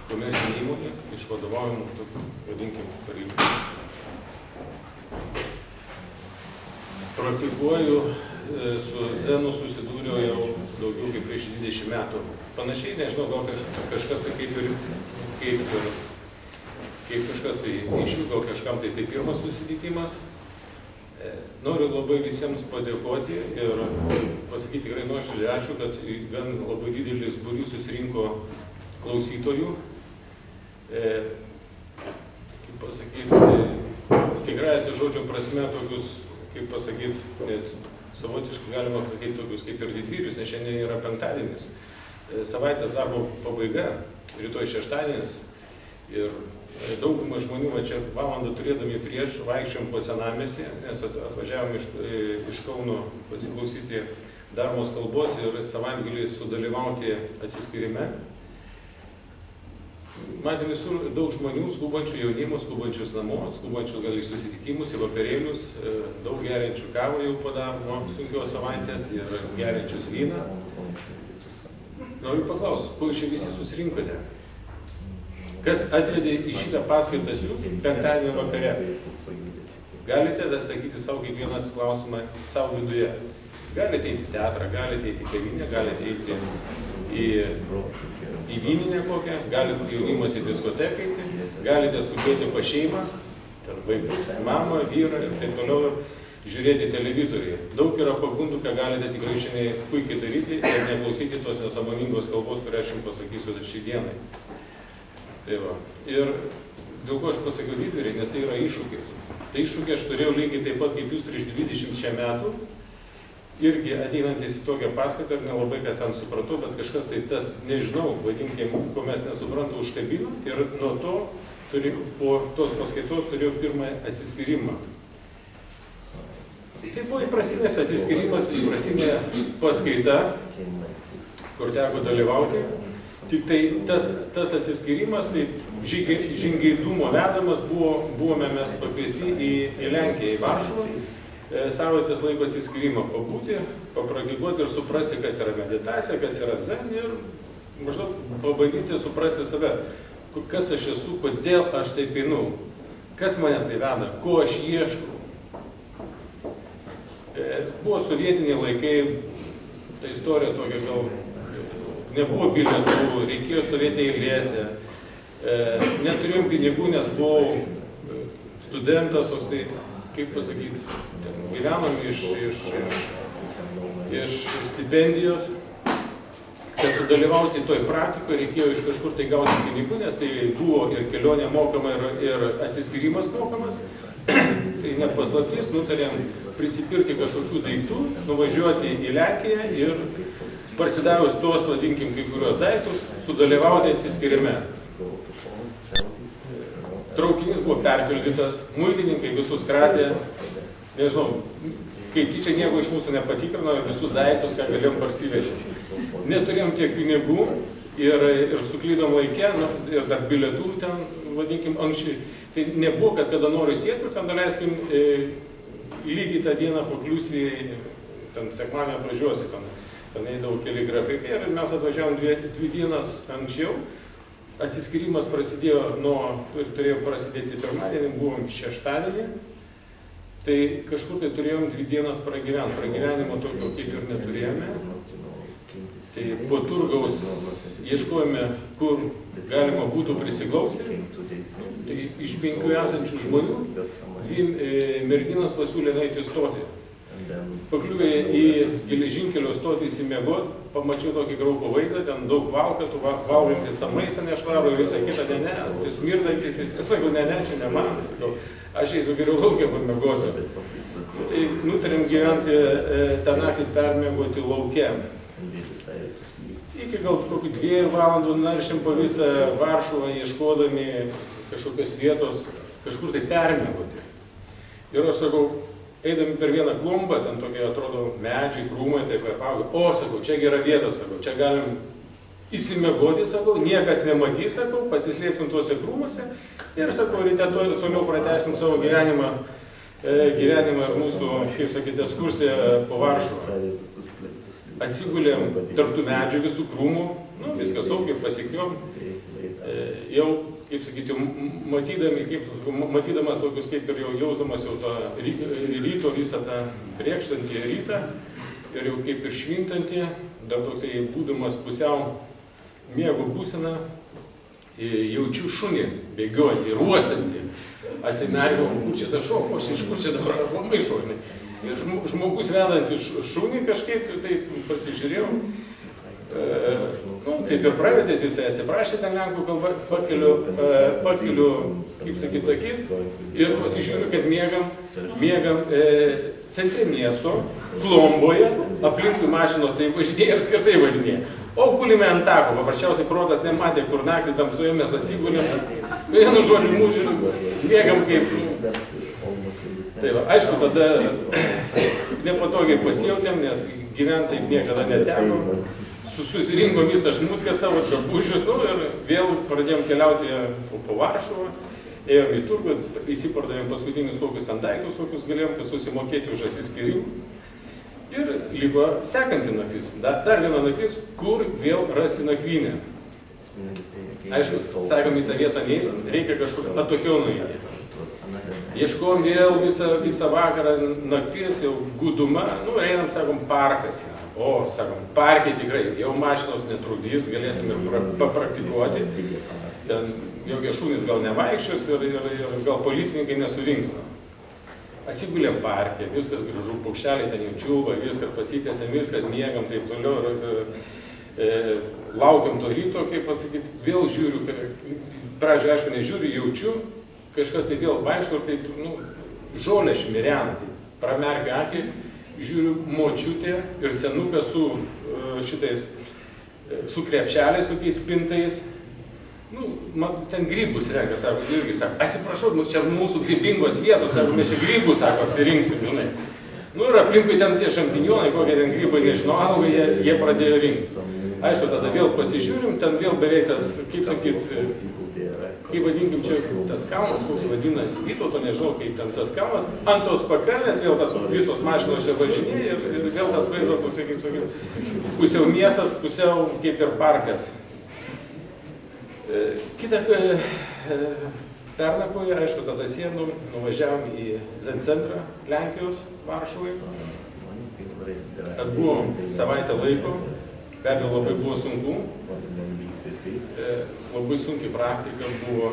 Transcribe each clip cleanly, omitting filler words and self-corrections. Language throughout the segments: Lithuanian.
komercinė įmonė iš vadovaujamų, vadinkim, pareigų. Praktikuoju su Zenu susidūriau jau daugiau kaip prieš 20 metų. Panašiai, nežinau, gal kažkas tai kaip kažkas tai iš jų, gal kažkam tai pirmas susitikimas. Noriu labai visiems padėkoti ir pasakyti tikrai nuoširdžiai ačiū, kad gan labai didelis būrys susirinko klausytojų. Kaip pasakyti, tikrai tai žodžio prasme tokius, kaip pasakyti, net savotiškai galima sakyti tokius kaip ir didvyrius, nes šiandien yra penktadienis. Savaitės darbo pabaiga, rytoj šeštadienis ir daugumą žmonių čia valandą turėdami prieš vaikščiom po senamiestį, nes atvažiavom iš Kauno pasiklausyti Dharmos kalbos ir savaitgalį sudalyvauti atsiskyrime. Matėme visur daug žmonių, skubančių jaunimo, skubančius namo, skubančius gal į susitikimus, į vakarėlius, daug geriančių kavą jau po darbo sunkios savaitės ir geriančius vyną. Noriu paklausti, ko iš čia visi susirinkote? Kas atvedė į šitą paskaitas jūs penktadienio vakare? Galite atsakyti savo kiekvienas klausimą savo viduje. Galite eiti į teatrą, galite eiti į kavinę, galite eiti į vyninę kokią, galite jaunimas į diskoteką eiti, galite skubėti pas šeimą, vaikus, mamą, vyrą ir taip toliau žiūrėti televizoriuje. Daug yra pagundų, ką galite tikrai šiandien puikiai daryti ir neklausyti tos nesąmoningos kalbos, kurią aš jums pasakysiu šį dienai. Tai va. Ir dėl ko aš pasakiau didvyriai, nes tai yra iššūkis. Tai iššūkį aš turėjau lygiai taip pat kaip jūs prieš 20 metų, irgi ateinantis į tokią paskaitą ir nelabai ką ten supratau, bet kažkas tai tas, nežinau, vadinkim, ko mes nesuprantam, užkabino ir nuo to, po tos paskaitos turėjau pirmąjį atsiskyrimą. Tai buvo įprastinės atsiskyrimas, įprastinė paskaita, kur teko dalyvauti. Tik tai tas atsiskyrimas, tai žingeidumo vedamas, buvome mes pakviesti į Lenkiją, į Varšuvą, savaitės laiko atsiskyrimą pabūti, papraktikuoti ir suprasti, kas yra meditacija, kas yra zen ir maždaug pabandyti suprasti save, kas aš esu, kodėl aš taip einu, kas mane tai veda, ko aš ieškau. Buvo sovietiniai laikai, ta istorija tokia gal, nebuvo bilietų, reikėjo stovėti eilėse, neturėjom pinigų, nes buvau studentas, toks tai, kaip pasakyti, gyvenom iš stipendijos, kad sudalyvauti toj praktikoje reikėjo iš kažkur tai gauti pinigų, nes tai buvo ir kelionė mokama, ir atsiskyrimas mokamas. Tai net paslaptis, nutarėm prisipirkti kažkokių daiktų, nuvažiuoti į Lenkiją ir parsidavus tuos, vadinkim, kai kurios daiktus, sudalyvauti atsiskyrime. Traukinys buvo perpildytas, muitininkai visus kratė, nežinau, kaip tyčia nieko iš mūsų nepatikrino, visus daiktus, ką galėjom parsivežti. Neturėjom tiek pinigų ir suklydom laike, ir dar bilietų ten, vadinkim, anksčiai. Tai nebuvo, kad kada nori sėti, ten daleiskim, lygiai tą dieną pakliusi, ten sekmanį atvažiuosi, ten eidavo keli grafikai ir mes atvažiavom 2 dienas anksčiau. Atsiskyrimas prasidėjo turėjo prasidėti pirmadienį, buvom šeštadienį, tai kažkur tai turėjom 2 dienas pragyventi. Pragyvenimo tokio kaip ir neturėjome. Tai po turgaus ieškojome, kur galima būtų prisiklausyti. Tai iš 5 esančių žmonių 2 merginos pasiūlė nueiti stoti. Pakliuvę į geležinkelio stotį įsimiegot, pamačiau tokį graupų vaizdą, ten daug valkatų, valgantis tą maistą nešvarų ir visą kitą, ne, smirdantis viskas, sakau, ne, čia ne man, sakau, aš eisiu geriau laukia pamiegosiu. Tai nutarėm gyventi tą naktį permiegoti lauke. Iki gal kokių 2 valandų naršėm po visą Varšuvą, ieškodami kažkokios vietos, kažkur tai permiegoti. Ir aš sakau, eidami per vieną klombą, ten tokie atrodo medžiai, krūmai, taip apaugo. O, sakau, čia gera vieta, sakau, čia galim įsimiegoti, sakau, niekas nematys, sakau, pasislėpsim tuose krūmuose ir, sakau, ryte toliau pratęsim savo gyvenimą ir mūsų, kaip sakyti, ekskursiją po Varšuvą. atsigulėm tarp tų medžių visų krūmų, nu, viskas saugiai pasikviom, jau, kaip sakyti, matydamas tokius, kaip ir jau jausdamas jau tą ryto visą tą priekštantį rytą ir jau kaip ir švintantį, dar toksai būdamas pusiau miego būseną, jaučiu šunį bėgiojantį ir uostantį. Atsimerkiau, kur čia tas šuo, iš kur čia dabar labai šuo, žinai. Ir žmogus vedantį šunį kažkaip taip pasižiūrėjau, kaip ir pravedėt, jis atsiprašė ten lenkų kalbą, pakeliu, kaip sakyt, akis ir pasižiūriu, kad miegam centre miesto, klomboje, aplinkui mašinos tai važinėja ir skersai važinėja. O gulime ant tako, paprasčiausiai protas nematė, kur naktį tamsoje mes atsigulėm. Vienu žodžiu, mūsų miegam kaip... Tai va, aišku, tada nepatogiai pasijautėm, nes gyventai niekada neteko. Susirinkom visą šmutkę savo drabužius, nu ir vėl pradėjom keliauti po Varšuvą. Ėjom į turgų, įsipardavėm paskutinius kokius ten daiktus, kokius galėjom, kad susimokėti už atsiskyrimą. Ir liko sekanti naktis. Dar viena naktis, kur vėl rasti nakvynę. Aišku, sakom, į tą vietą neįsim, reikia kažkur atokiau nueiti. Ieškom vėl visą vakarą, naktis, jau guduma, nu, einam, sakom, parkas. O, sakom, parkai tikrai, jau mašinos netrukdys, galėsim ir papraktikuoti. Ten jokie šunys gal nevaikščios ir gal policininkai nesurinks. Atsigulėm parke, viskas gražu, paukšteliai ten jau čiulba, viskas pasitėsėm, viskas miegam, taip toliau. Laukiam to ryto, kaip pasakyti, vėl žiūriu, pradžioje, aišku, nežiūriu, jaučiu, kažkas tai vėl vaikšto ir taip, nu, žolė šmirena, tai pramerkiu akį, žiūriu močiutė ir senukas su šitais, su krepšeliais, tokiais pintais, nu, man ten grybus renka, sako, irgi sako, atsiprašau, čia mūsų grybingos vietos, sako, mes čia grybus, sako, apsirinksim, žinai. Nu ir aplinkui ten tie šampinjonai, kokie ten grybai, nežinau, auga, jie pradėjo rinkti. Aišku, tada vėl pasižiūrim, ten vėl beveik tas, kaip sakyt, kaip vadinkim čia tas kalnas, koks vadinasi, Vytauto, nežinau, kaip ten tas kalnas, ant tos pakalnės vėl tas visos mašinos čia važinėja ir vėl tas vaizdas, kaip sakyt, pusiau miestas, pusiau kaip ir parkas. Kitą pernakoje, aišku, tada sėdom, nuvažiavom į Zen centrą Lenkijos, Varšuvai. Atbuvom savaitę laiko, be abejo labai buvo sunku. Labai sunki praktika buvo,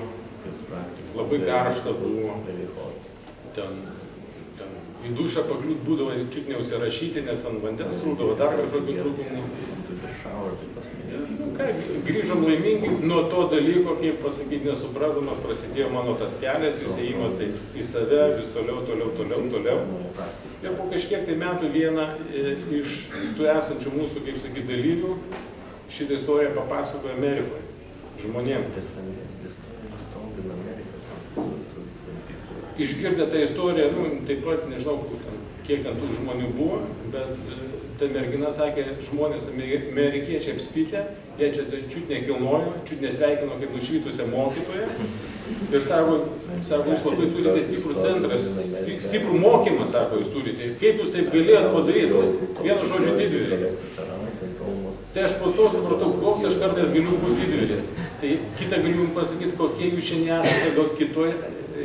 labai karšta buvo. Ten į dušą pakliūt būdavo čiut neužsirašyti, nes ant vandens trūkdavo dar kažkokių trūkumų. Grįžom laimingi, nuo to dalyko, kaip pasakyti, nesuprasdamas, prasidėjo mano tas kelias, vis ėjimas tai į save, vis toliau. Ir po kažkiek tai metų vieną iš tų esančių mūsų, kaip sakyti, dalyvių šitą istoriją papasakojo Amerikoje žmonėm. Išgirdę tą istoriją, nu, taip pat, nežinau, kiek ten tų žmonių buvo, bet ta mergina sakė, žmonės amerikiečiai apspitė, jie čia čiut nekilnojo, čiut nesveikino kaip nušvitusią mokytoją. Ir sako, jūs labai turite stiprų centrą, stiprų mokymą, sako, jūs turite. Kaip jūs taip galėjot padaryti? Vienu žodžiu didvyriai. Tai aš po to supratau, koks aš kartais galiu būti didvyris. Tai kitą galiu jums pasakyti, kokie jūs šiandien esate, gal kitoje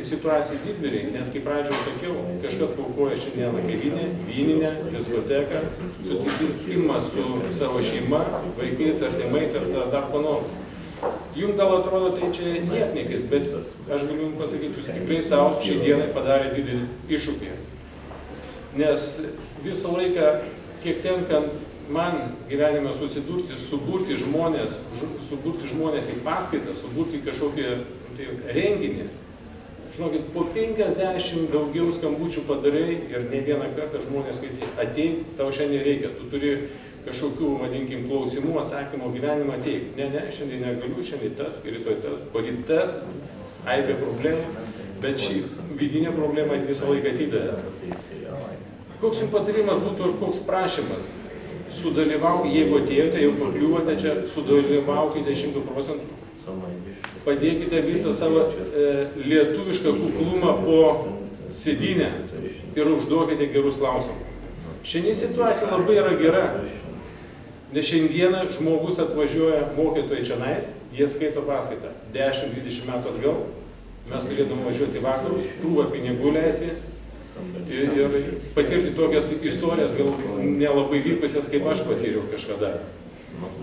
situacijai didvyriai, nes kaip pradžioje sakiau, kažkas paukoja šiandieną kavinę, vyninę, diskoteką, susitikimą su savo šeima, vaikais, artimais ar dar ko nors. Jums gal atrodo, tai čia niekniekis, bet aš galiu jums pasakyti, jūs tikrai savo šiandienai padarė didelį iššūkį. Nes visą laiką, kiek tenkant man gyvenime susidurti, suburti žmonės į paskaitą, suburti kažkokį renginį. Žinokit, po 50 daugiau skambučių padarai ir ne vieną kartą žmonės skaitė, ateik, tau šiandien reikia, tu turi kažkokių, vadinkim, klausimų, atsakymų gyvenimą ateik. Ne, šiandien negaliu, šiandien tas, rytoj tas, poryt tas, aibė problemų, bet šį vidinę problemą visą laiką atideda. Koks jums patarimas būtų ir koks prašymas? Sudalyvaukite, jeigu atėjote, jau pakliuvote čia, sudalyvaukite 100%. Padėkite visą savo lietuvišką kuklumą po sėdynę ir užduokite gerus klausimus. Šiandien situacija labai yra gera. Nes šiandieną žmogus atvažiuoja mokytojai čionais, jie skaito paskaitą. 10-20 metų atgal mes turėtume važiuoti į vakarus, krūvą pinigų leisti ir patirti tokias istorijas, gal nelabai vykusias, kaip aš patyriau kažkada.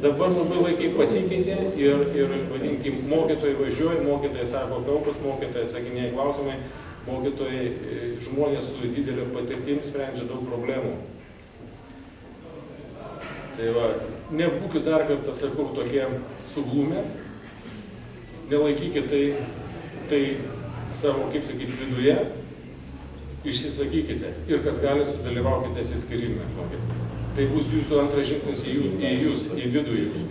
Dabar labai laikai pasikeitė ir vadinkim, mokytojai važiuoja, mokytojai sako kalbas, mokytojai atsakinėja klausimai, mokytojai, žmonės su didelio patirtim sprendžia daug problemų. Tai va, nebūkit dar kartą, sakau, tokie suglumę, nelaikykit tai savo, kaip sakyti, viduje, išsisakykite ir kas gali, sudalyvaukite įskirime. Tai bus jūsų antras žingsnis į jūs, į vidų jūsų.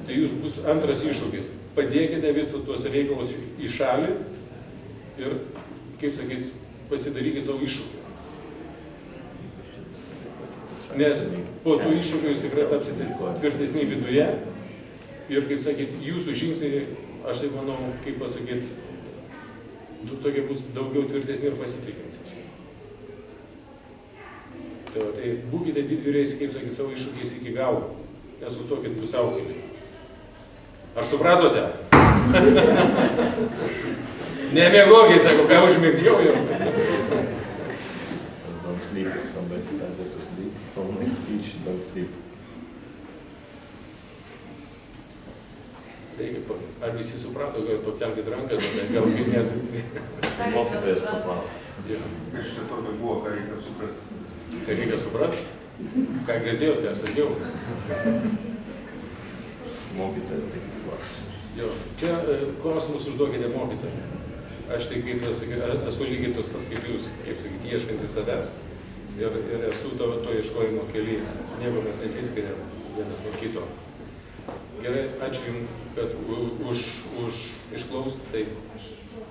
Tai jūs bus antras iššūkis. Padėkite visus tuos reikalus į šalį ir, kaip sakyti, pasidarykite savo iššūkį. Nes po tų iššūkių jūs tikrai tapsite tvirtesni viduje ir, kaip sakyti, jūsų žingsniai, aš taip manau, kaip pasakyti, tokie bus daugiau tvirtesni ir pasitikintys. Tai būkite didvyriais, kaip sakyti, savo iššūkiais iki galo, nesustokit pusiaukelį. Ar supratote? Nemiegokiai, sako, ką užmigdžiau jau. Don't sleep, if somebody started to sleep, from my speech, don't sleep. Taigi, ar visi suprato, kad pakelkit ranką, gal kaip nes... Mokytojas paklaus. Kas čia tokio buvo, ką reikia suprasti? Ką reikia suprasti? Ką girdėjot, ką sakiau? Mokytojas sakys klausimus. Jo, čia klausimus užduokite mokytojai. Aš tai, kaip esu lygiai tos pats kaip jūs, kaip sakyti, ieškantis savęs. Ir esu to ieškojimo kely. Nieko mes nesiskiriam vienas nuo kito. Gerai, ačiū Jums, kad už išklausėt. Taip. Aš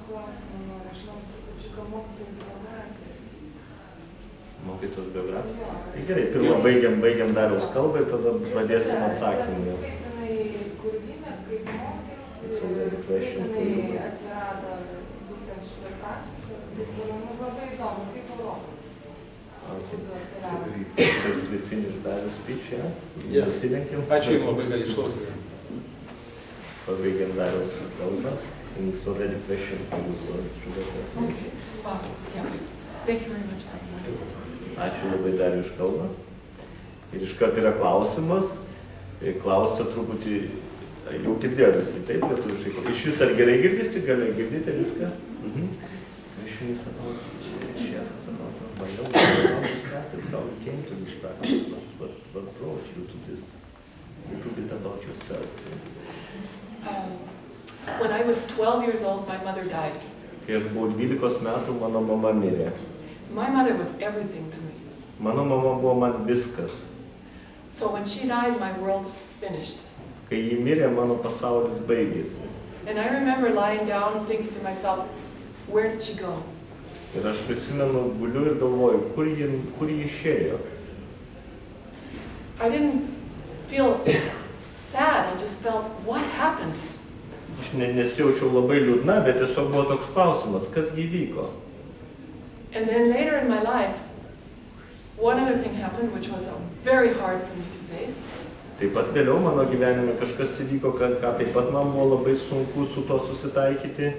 klausimą noriu, aš noriu gal mokytojos biografijos. Mokytojos biografija? Tai gerai, pirmą baigiam Dariaus kalbą ir tada pradėsim atsakymą. Kaip jinai kur gimė, kaip mokėsi, kaip jinai atsirado būtent šitą praktiką. Labai įdomu, kaip Europoje. First we finish Darius speech, yeah? Pasilenkim. Ačiū Jums labai, kad išklausėte. Pabaigiam Darius kalbą. It's already question for you, so should I ask? Okay. Wow. Yeah. Thank you very much. Ačiū labai Darius kalbą. Ir iškart yra klausimas. Klausia truputį, jau girdėjo visi, taip, lietuviškai. Iš vis ar gerai girdisi, gali girdite viską? Question is about, she asks about, how you started, how you came to this practice, what brought you to this, a little bit about yourself. When I was 12 years old, my mother died. Kai aš buvau 12 metų, mano mama mirė. My mother was everything to me. Mano mama buvo man viskas. So when she died, my world finished. Kai ji mirė, mano pasaulis baigėsi. And I remember lying down thinking to myself, where did she go? Ir aš prisimenu, guliu ir galvoju, kur ji išėjo. I didn't feel sad, I just felt, what happened? Aš nesijaučiau labai liūdna, bet tiesiog buvo toks klausimas, kas gi vyko. And then later in my life, one other thing happened, which was very hard for me to face. Taip pat vėliau mano gyvenime kažkas įvyko, ką taip pat man buvo labai sunku su to susitaikyti.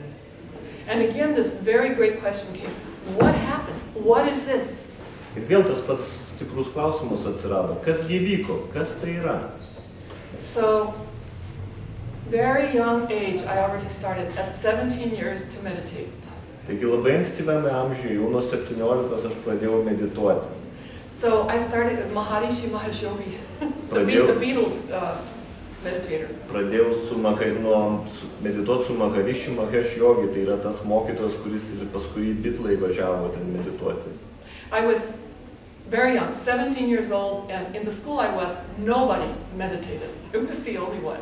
And again, this very great question came, what happened? What is this? Ir vėl tas pats stiprus klausimas atsirado, kas gi vyko, kas tai yra. So, very young age, I already started at 17 years to meditate. Taigi labai ankstyvame amžiuje, jau nuo 17 aš pradėjau medituoti. So I started with Maharishi Mahesh Yogi, the Beatles meditator. Pradėjau medituoti su Maharishi Mahesh Yogi, tai yra tas mokytojas, kuris ir paskui Beatlai važiavo ten medituoti. I was very young, 17 years old, and in the school I was, nobody meditated. It was the only one.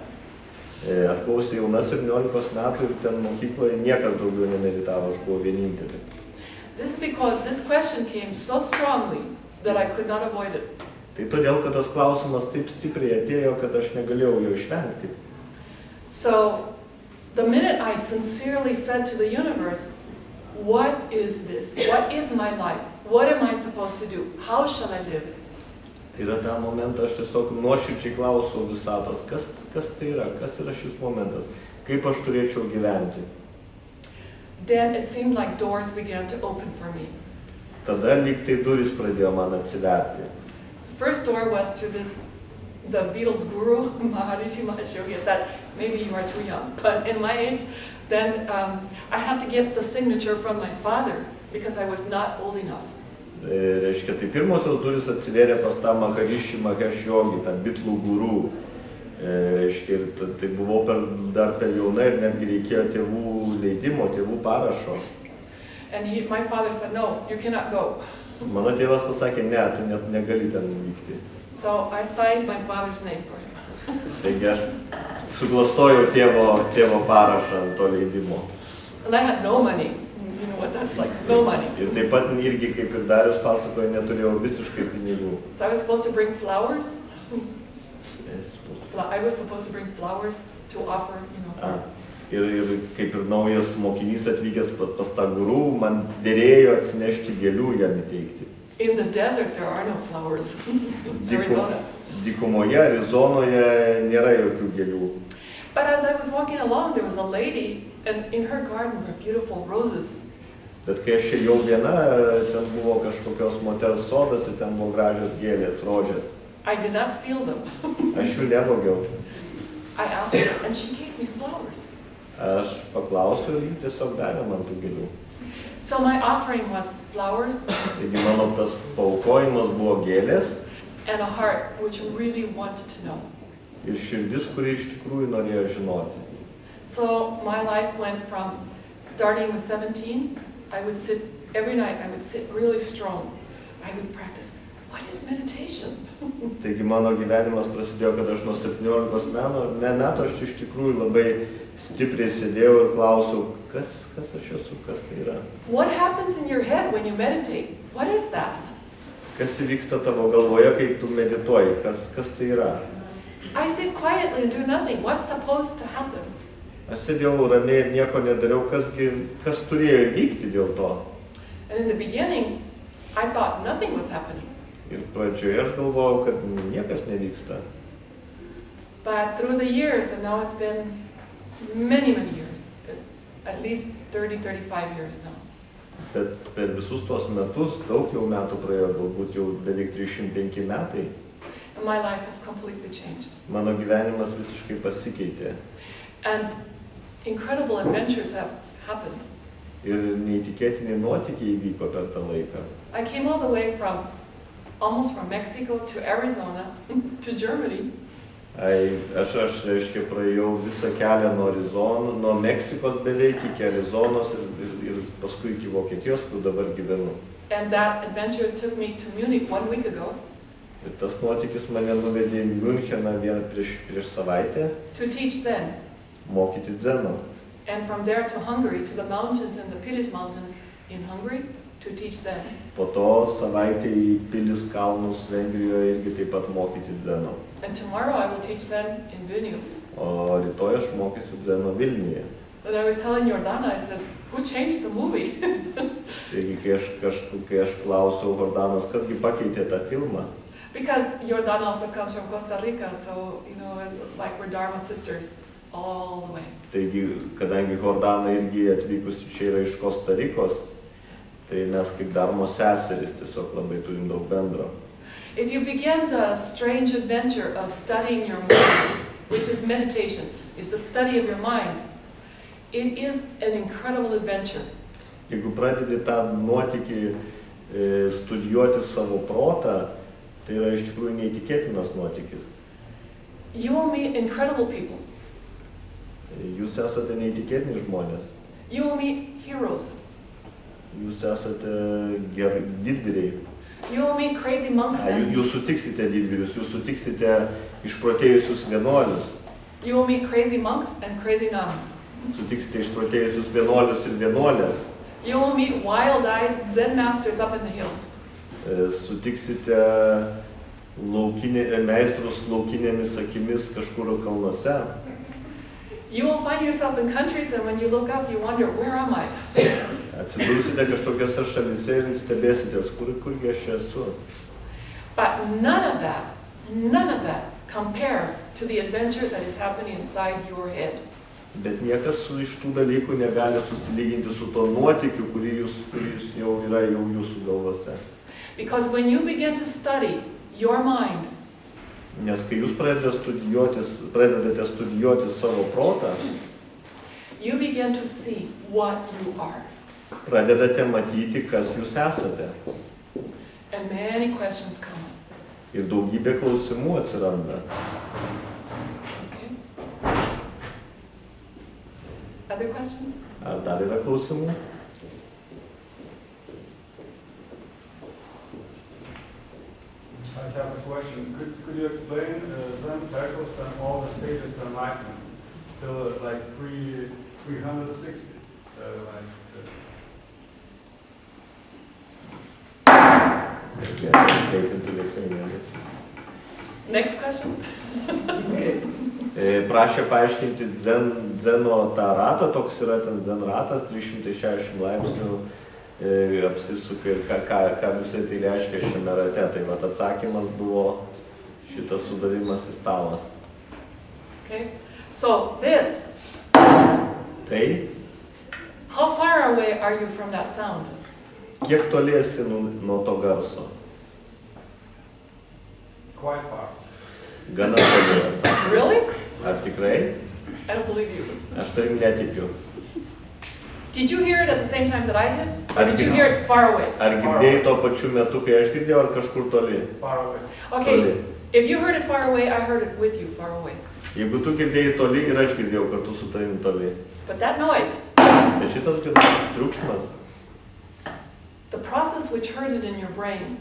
Aš buvau jauna 17 metų ir ten mokykloje niekas daugiau nemeditavo, aš buvau vienintelė. This is because this question came so strongly that I could not avoid it. Tai todėl, kad tas klausimas taip stipriai atėjo, kad aš negalėjau jo išvengti. So, the minute I sincerely said to the universe, what is this? What is my life? What am I supposed to do? How shall I live? Tai yra tą momentą, aš tiesiog nuoširdžiai klausau visatos, kas tai yra, kas yra šis momentas, kaip aš turėčiau gyventi. Then it seemed like doors began to open for me. Tada lyg tai durys pradėjo man atsiverti. The first door was to the Beatles guru, Maharishi Mahesh Yogi, that maybe you are too young, but in my age, then I had to get the signature from my father because I was not old enough. Reiškia, tai pirmosios durys atsivėrė pas tą Maharishi Mahesh Yogi, tą Beatlų guru. Reiškia, tai buvau dar per jauna ir netgi reikėjo tėvų leidimo, tėvų parašo. And my father said, no, you cannot go. Mano tėvas pasakė, ne, tu net negali ten vykti. So I signed my father's name for him. Taigi aš suglastojau tėvo parašą ant to leidimo. And I had no money. You know what that's like, no money. Ir taip pat irgi, kaip ir Darius pasakojo, neturėjau visiškai pinigų. So I was supposed to bring flowers. I was supposed to bring flowers to offer, you know. Ir kaip ir naujas mokinys atvykęs pas tą guru, man dėrėjo atsinešti gėlių jam įteikti. In the desert there are no flowers. Arizona. Dykumoje, Arizonoje nėra jokių gėlių. But as I was walking along, there was a lady, and in her garden were beautiful roses. Bet kai aš ėjau viena, ten buvo kažkokios moters sodas ir ten buvo gražios gėlės, rožės. I did not steal them. Aš jų nevogiau. I asked her, and she gave me flowers. Aš paklausiau ir ji tiesiog davė man tų gėlių. So my offering was flowers. Taigi mano tas paaukojimas buvo gėlės. And a heart which really wanted to know. Ir širdis, kuri iš tikrųjų norėjo žinoti. So my life went from starting with 17, I would sit every night, I would sit really strong. I would practice, what is meditation? Taigi mano gyvenimas prasidėjo, kad aš nuo 17 metų aš iš tikrųjų labai stipriai sėdėjau ir klausiau, kas aš esu, kas tai yra. What happens in your head when you meditate? What is that? Kas įvyksta tavo galvoje, kai tu medituoji, kas tai yra? I sit quietly and do nothing. What's supposed to happen? Aš sėdėjau ramiai ir nieko nedariau, kas turėjo įvykti dėl to. And in the beginning, I thought nothing was happening. Ir pradžioje aš galvojau, kad niekas nevyksta. But through the years, and now it's been many years, at least 30-35 years now. Bet per visus tos metus, daug jau metų praėjo, galbūt jau beveik 305 metai. And my life has completely changed. Mano gyvenimas visiškai pasikeitė. And incredible adventures have happened. Ir neįtikėtiniai nuotykiai įvyko per tą laiką. I came all the way almost from Mexico to Arizona to Germany. Aš reiškia praėjau visą kelią nuo Meksikos beveik iki Arizonos ir paskui iki Vokietijos, kur dabar gyvenu. And that adventure took me to Munich 1 week ago. Ir tas nuotykis mane nuvedė į Müncheną prieš savaitę. To teach Zen. Mokyti dzeno. And from there to Hungary, to the mountains and the Pilis mountains in Hungary, to teach Zen. Po to savaitę į Pilis kalnus Vengrijoje irgi taip pat mokyti dzeno. And tomorrow I will teach Zen in Vilnius. O rytoj aš mokysiu dzeno Vilniuje. And I was telling Jordana, I said, who changed the movie? Taigi, kai aš klausiau Jordanos, kasgi pakeitė tą filmą? Because Jordana also comes from Costa Rica, so, you know, it's like we're Dharma sisters all the way. Taigi, kadangi Jordana irgi atvykusi čia yra iš Kosta Rikos, tai mes kaip Dharmo seserys tiesiog labai turim daug bendro. If you begin the strange adventure of studying your mind, which is meditation, is the study of your mind, it is an incredible adventure. Jeigu pradedi tą nuotykį studijuoti savo protą, tai yra iš tikrųjų neįtikėtinas nuotykis. You will meet incredible people. Jūs esate neįtikėtini žmonės. You will meet heroes. Jūs esate didvyriai. You will meet crazy monks. Jūs sutiksite didvyrius, jūs sutiksite išprotėjusius vienuolius. You will meet crazy monks and crazy nuns. Sutiksite išprotėjusius vienuolius ir vienuolės. You will meet wild-eyed Zen masters up in the hill. Sutiksite meistrus laukinėmis akimis kažkur kalnuose. You will find yourself in countries and when you look up you wonder, where am I? Atsidursite kažkokiose šalyse ir stebėsitės, kurgi aš esu. But none of that compares to the adventure that is happening inside your head. Bet niekas iš tų dalykų negali susilyginti su to nuotykiu, kuris jau yra jau jūsų galvose. Because when you begin to study your mind, nes kai jūs pradedate studijuoti savo protą, you begin to see what you are. Pradedate matyti, kas jūs esate. And many questions come. Ir daugybė klausimų atsiranda. Okay. Other questions? Ar dar yra klausimų? I have a question. Could you explain Zen circles and all the stages of enlightenment till like 360? Next question. Prašė paaiškinti Zeno tą ratą, toks yra ten Zen ratas, 360 laipsnių apsisuka ir ką visai tai reiškia šiame rate. Tai vat atsakymas buvo šitas sudavimas į stalą. Okay. So this. Tai. How far away are you from that sound? Kiek toliesi nuo to garso? Quite far. Gana toli atsakymas. Really? Ar tikrai? I don't believe you. Aš tavim netikiu. Did you hear it at the same time that I did? Or did you hear it far away? Ar girdėjai tuo pačiu metu, kai aš girdėjau, ar kažkur toli? Far away. Okay, Toli. if you heard it far away, I heard it with you far away. Jeigu tu girdėjai toli ir aš girdėjau kartu su tavim toli. But that noise, Bet šitas triukšmas, the process which heard it in your brain,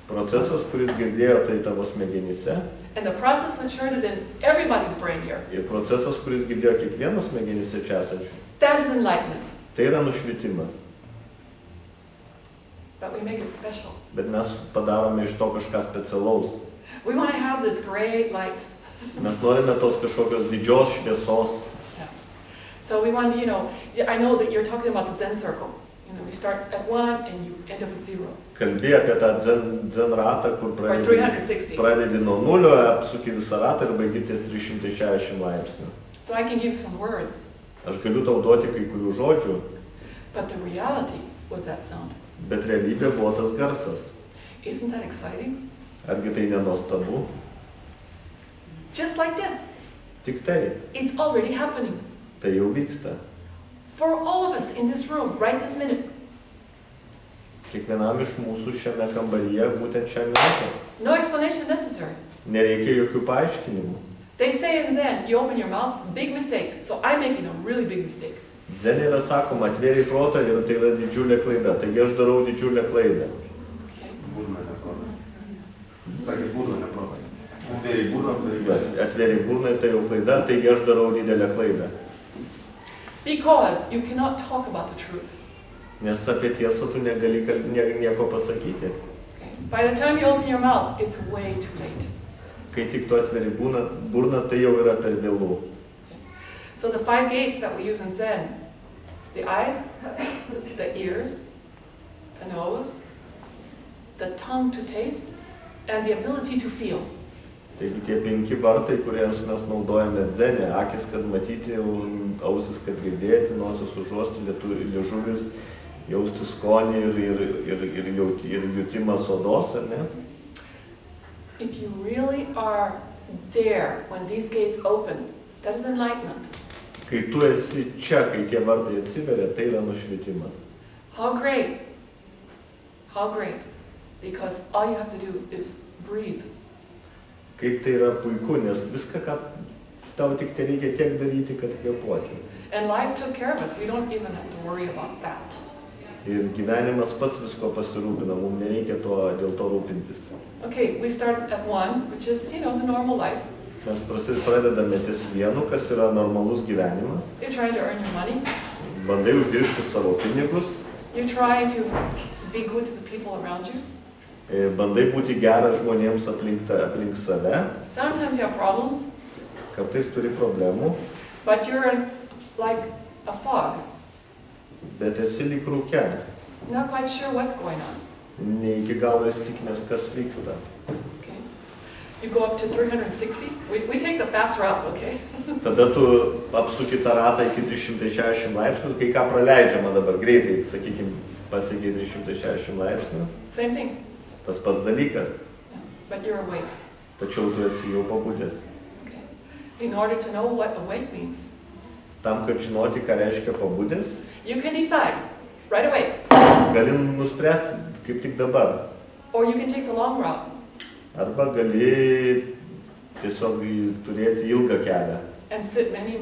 procesas, kuris girdėjo tai tavo smegenyse, and the process which heard it in everybody's brain here, ir procesas, kuris girdėjo kiekvieno smegenyse čia esančių, that is enlightenment. tai yra nušvitimas. But we make it special. Bet mes padarome iš to kažką specialaus. We want to have this great light. Mes norime tos kažkokios didžios šviesos. Yeah. So we want to, I know that you're talking about the Zen circle. We start at 1 and you end up at 0. Kalbi apie tą zen ratą, kur Or 360. pradedi nuo nulio, apsuki visą ratą ir baigi ties 360 laipsnių. So I can give you some words. Aš galiu tau duoti kai kurių žodžių, But the reality was that sound. bet realybė buvo tas garsas. Isn't that exciting? Argi tai nenuostabu? Just like this. Tik tai. It's already happening. Tai jau vyksta. For all of us in this room, right this minute. Kiekvienam iš mūsų šiame kambaryje būtent šią minutę. No explanation necessary. Nereikia jokių paaiškinimų. They say in Zen, you open your mouth, big mistake. So I'm making a really big mistake. Zen yra sakoma, atvėrei protą ir tai yra didžiulė klaida. Taigi aš darau didžiulę klaidą. Okay. Burna neproda. Sakė, burna neproda. Atvėrei burną, tai Atvėrei burną, tai jau klaida, taigi aš darau didelę klaidą. Because you cannot talk about the truth. Nes apie tiesą tu negali nieko pasakyti. Okay. By the time you open your mouth, it's way too late. Kai tik tu atveri burną, tai jau yra per vėlų. Okay. So the 5 gates that we use in Zen, the eyes, the ears, the nose, the tongue to taste, and the ability to feel. Taigi tie 5 vartai, kuriems mes naudojame Zenę, akis, kad matyti, ausis, kad girdėti, nosis užuosti, liežuvis, jausti skonį ir jutimas odos, ar ne? If you really are there when these gates open, that is enlightenment. Kai tu esi čia, kai tie vartai atsiveria, tai yra nušvitimas. How great? How great? Because all you have to do is breathe. Kaip tai yra puiku, nes viską, ką tau tik tai reikia tiek daryti, kad kvėpuoti. And life took care of us. We don't even have to worry about that. Ir gyvenimas pats visko pasirūpina, mums nereikia dėl to rūpintis. Okay, we start at 1, which is, the normal life. Mes pradedame ties vienu, kas yra normalus gyvenimas. You're trying to earn your money. Bandai uždirbti savo pinigus. You're trying to be good to the people around you. Bandai būti geras žmonėms aplink save. Sometimes you have problems. Kartais turi problemų. But you're like a fog. Bet esi lyg rūke. Not quite sure what's going on. ne iki galo įsitikinęs, kas vyksta. Okay. You go up to 360. We take the fast route, okay? Tada tu apsuki tą ratą iki 360 laipsnių, kai ką praleidžiama dabar greitai, sakykime, pasiekia 360 laipsnių. Same thing. Tas pats dalykas. Yeah. But you're awake. Tačiau tu esi jau pabudęs. Okay. In order to know what awake means, Tam, kad žinoti, ką reiškia pabudęs, you can decide right away, gali nuspręsti kaip tik dabar. or you can take the long route Arba gali tiesiog turėti ilgą kelią and sit many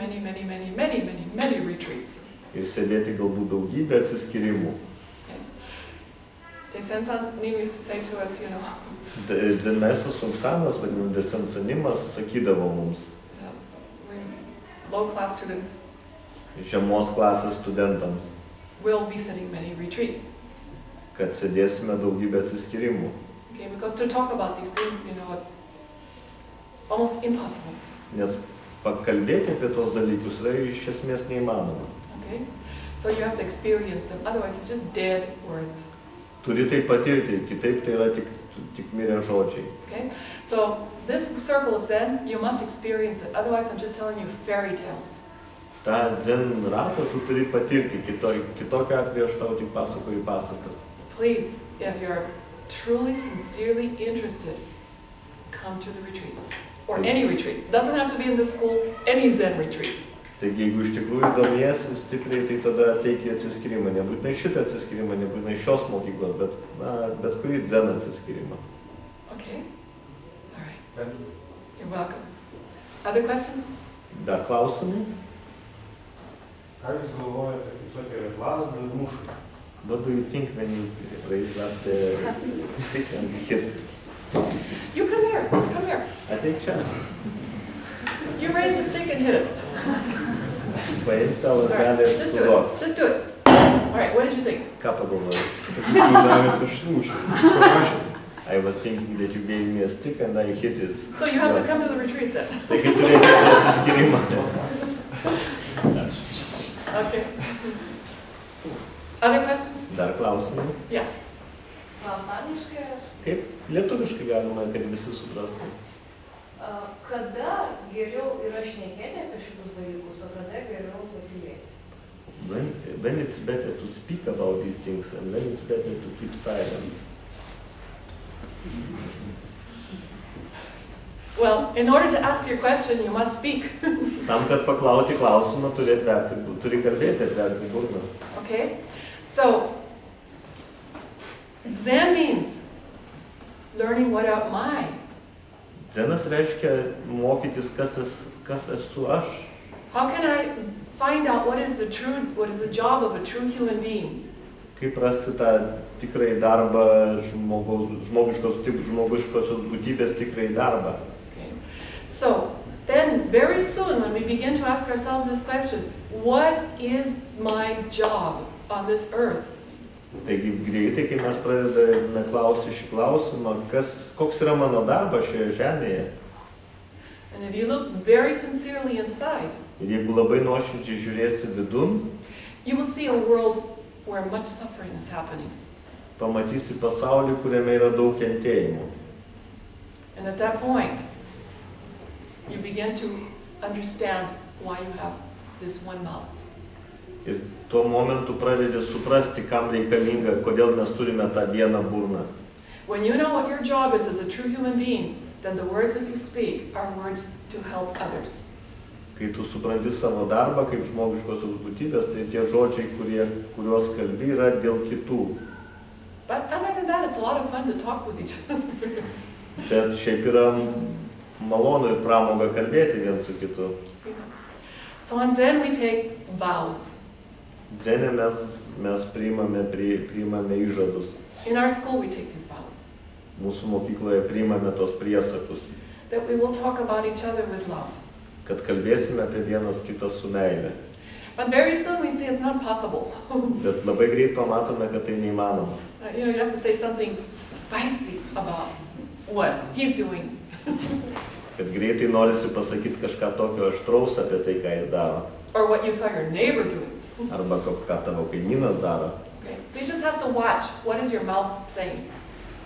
retreats. ir sėdėti galbūt daugybę atsiskyrimų. Desensan used to say to us, Dzenmesas Sungsanas, vadinam, desensanimas, sakydavo mums, we're low-class students žemos klasės studentams, will be sitting many retreats. kad sėdėsime daugybę atsiskyrimų. Okay, because to talk about these things, it's almost impossible. Nes pakalbėti apie tos dalykus yra iš esmės neįmanoma. Okay, so you have to experience them. Otherwise, it's just dead words. Turi tai patirti, kitaip tai yra tik mirę žodžiai. Okay, so this circle of Zen, you must experience it. Otherwise, I'm just telling you fairy tales. Ta zen ratą tu turi patirti, kitokiu atveju aš tau tik pasakoju pasakas. Please, if you're truly, sincerely interested, come to the retreat. Or any retreat. Doesn't have to be in this school, any Zen retreat. Taigi, jeigu iš tikrųjų domiesi stipriai, tai tada ateik į atsiskyrimą. Nebūtinai šitą atsiskyrimą, nebūtinai šios mokyklos, bet kurį zen atsiskyrimą. Okay? All right. You're welcome. Other questions? Dar klausimų? Ką jūs galvojate, kaip sakė, reklas dėl mušų? What do you think when you raise up the stick and hit? You come here. Come here. Ateik čia. You raise the stick and hit it. Paimk tą All right. lazdelę ir Just do suduok. it. Just do it. All right. What did you think? Ką pagalvojai? Jūs davėte išsimušę. Jūs parašėte. I was thinking that you gave me a stick and I hit it. So you have to come to the retreat then. Taigi turėti atsiskyrimą. Okay. Other questions? Dar klausimų? Yeah. Angliškai ar? Kaip lietuviškai galima, kad visi suprastų? Kada geriau yra šnekėti apie šitus dalykus, o kada geriau patylėti? When it's better to speak about these things and when it's better to keep silent. Well, in order to ask your question, you must speak. Tam, kad paklauti klausimą, turi kalbėti, atverti burną. Okay? So, Zen means learning what am I. Zenas reiškia mokytis, kas esu aš. How can I find out what is the job of a true human being? Kaip rasti tą tikrai darbą, žmogiškosios būtybės tikrai darbą. Okay. So, then very soon when we begin to ask ourselves this question, what is my job on this earth? Taigi greitai, kai mes pradedame klausti šį klausimą, koks yra mano darbas šioje žemėje. And if you look very sincerely inside, Ir jeigu labai nuoširdžiai žiūrėsi vidun, you will see a world where much suffering is happening. pamatysi pasaulį, kuriame yra daug kentėjimų. And at that point, you begin to understand why you have this one mouth. Ir tuo momentu pradedi suprasti, kam reikalinga, kodėl mes turime tą vieną burną. When you know what your job is as a true human being, then the words that you speak are words to help others. Kai tu supranti savo darbą kaip žmogiškosios būtybės, tai tie žodžiai, kuriuos kalbi, yra dėl kitų. But other than that, it's a lot of fun to talk with each other. Bet šiaip yra malonu ir pramoga kalbėti vien su kitu. So on Zen we take vows. Dzene mes priimame įžadus. In our school we take these vows. Mūsų mokykloje priimame tos priesakus. That we will talk about each other with love. Kad kalbėsime apie vienas kitą su meile. But very soon we see it's not possible. Bet labai greit pamatome, kad tai neįmanoma. You have to say something spicy about what he's doing. Kad greitai norisi pasakyti kažką tokio aštraus apie tai, ką jis daro. Or what you saw your neighbor doing. Arba ką tavo kaimynas daro. Okay? So you just have to watch what is your mouth saying.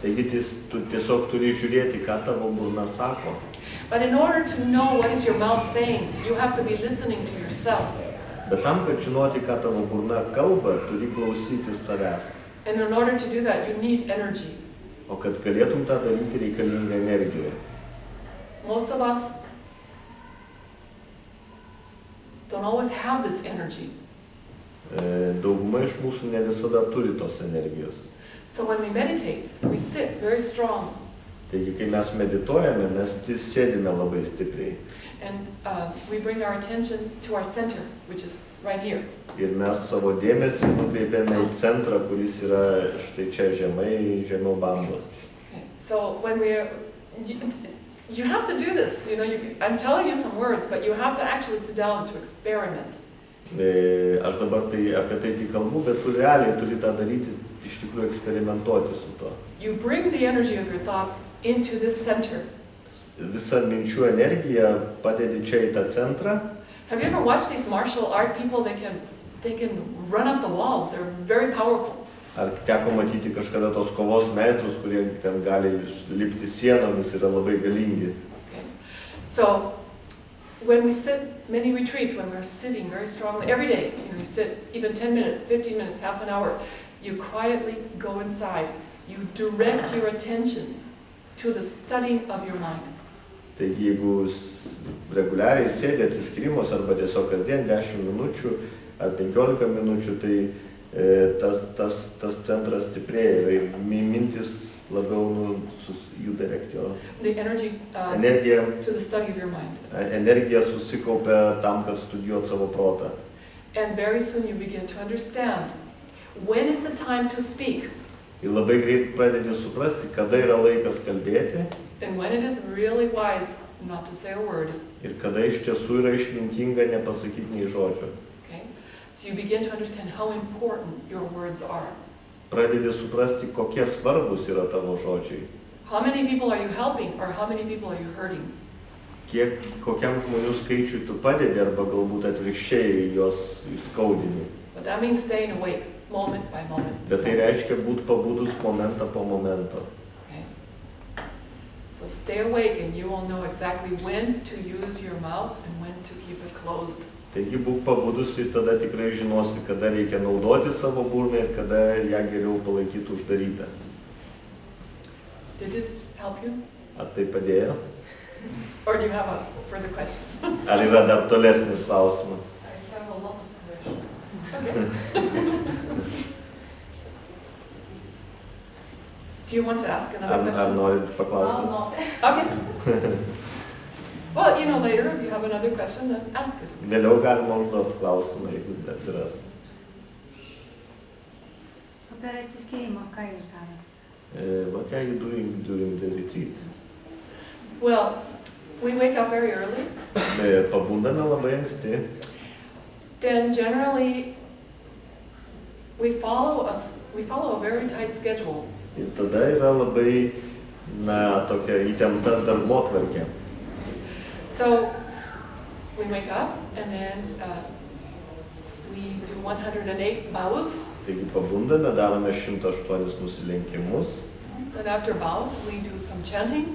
Taigi tu tiesiog turi žiūrėti, ką tavo burna sako. But in order to know what is your mouth saying, you have to be listening to yourself. Bet tam, kad žinoti, ką tavo burna kalba, turi klausyti savęs. And in order to do that, you need energy. O kad galėtum tą daryti, reikalinga energija. Most of us don't always have this energy. Dauguma iš mūsų ne visada turi tos energijos. So when we meditate, we sit very strong. Taigi, kai mes medituojame, mes sėdime labai stipriai. And we bring our attention to our center, which is right here. Ir mes savo dėmesį nukreipiame į centrą, kuris yra štai čia žemai, žemiau bambos. Okay. So when you have to do this, you know, I'm telling you some words, but you have to actually sit down to experiment. Aš dabar apie tai tik kalbu, bet tu realiai turi tą daryti, iš tikrųjų eksperimentuoti su to. You bring the energy of your thoughts into this center. Visą minčių energiją padedi čia į tą centrą. Have you ever watched these martial art people? They can run up the walls. They're very powerful. Ar teko matyti kažkada tos kovos meistrus, kurie ten gali lipti sienomis, yra labai galingi. Okay. So when we sit, many retreats, when we're sitting very strongly, every day, you know, you sit even 10 minutes, 15 minutes, half an hour, you quietly go inside. You direct your attention to the studying of your mind. Taigi, jeigu reguliariai sėdi atsiskirimus arba tiesiog kasdien 10 minučių ar 15 minučių, tai tas centras stiprėja ir mintis labiau you direct your the energy energija, to the study of your mind. Energija susikaupia tam, kad studijuot savo protą. And very soon you begin to understand when is the time to speak. Ir labai greit pradedi suprasti, kada yra laikas kalbėti. And when it is really wise not to say a word. Ir kada iš tiesų yra išmintinga nepasakyti nei žodžio. Okay? So you begin to understand how important your words are. Pradedi suprasti, kokie svarbus yra tavo žodžiai. How many people are you helping or how many people are you hurting? Kokiam žmonių skaičiui tu padedi arba galbūt atvirkščiai juos įskaudini. But that means staying awake moment by moment. Bet tai reiškia būt pabudus momentą po momento. Okay? So stay awake and you will know exactly when to use your mouth and when to keep it closed. Taigi būk pabudus ir tada tikrai žinosi, kada reikia naudoti savo burną ir kada ją geriau palaikyti uždarytą. Did this help you? Ar tai padėjo? Or do you have a further question? Ar yra dar tolesnis klausimas? I have a lot of questions. Okay. Do you want to ask another Ar question? norit paklausyti? No. Okay. Well, you know, later, if you have another question, then ask it. Vėliau galima užduoti klausimą, jeigu atsiras. O per atsiskyrimą, ką jūs darėte? What are you doing during the retreat? Well, we wake up very early. Pabundame labai anksti. Then generally, we follow a very tight schedule. Ir tada yra labai, tokia įtempta darbotvarkė. So we wake up and then we do 108 bows. Taigi pabundame, darome 108 nusilenkimus. Then after bows, we do some chanting.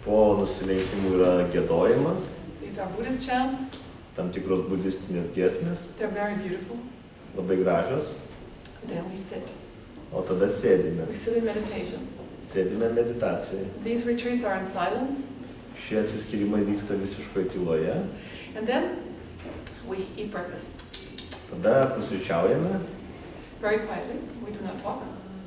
Po nusilenkimų yra giedojimas, These are Buddhist chants. tam tikros budistinės giesmės, They're very beautiful. labai gražios. Then we sit. O tada sėdime. We sit in meditation. Sėdime meditacijai. These retreats are in silence. Šie atsiskyrimai vyksta visiškai tyloje. And then we eat breakfast. Tada pusryčiaujame, Very quietly. We do not talk.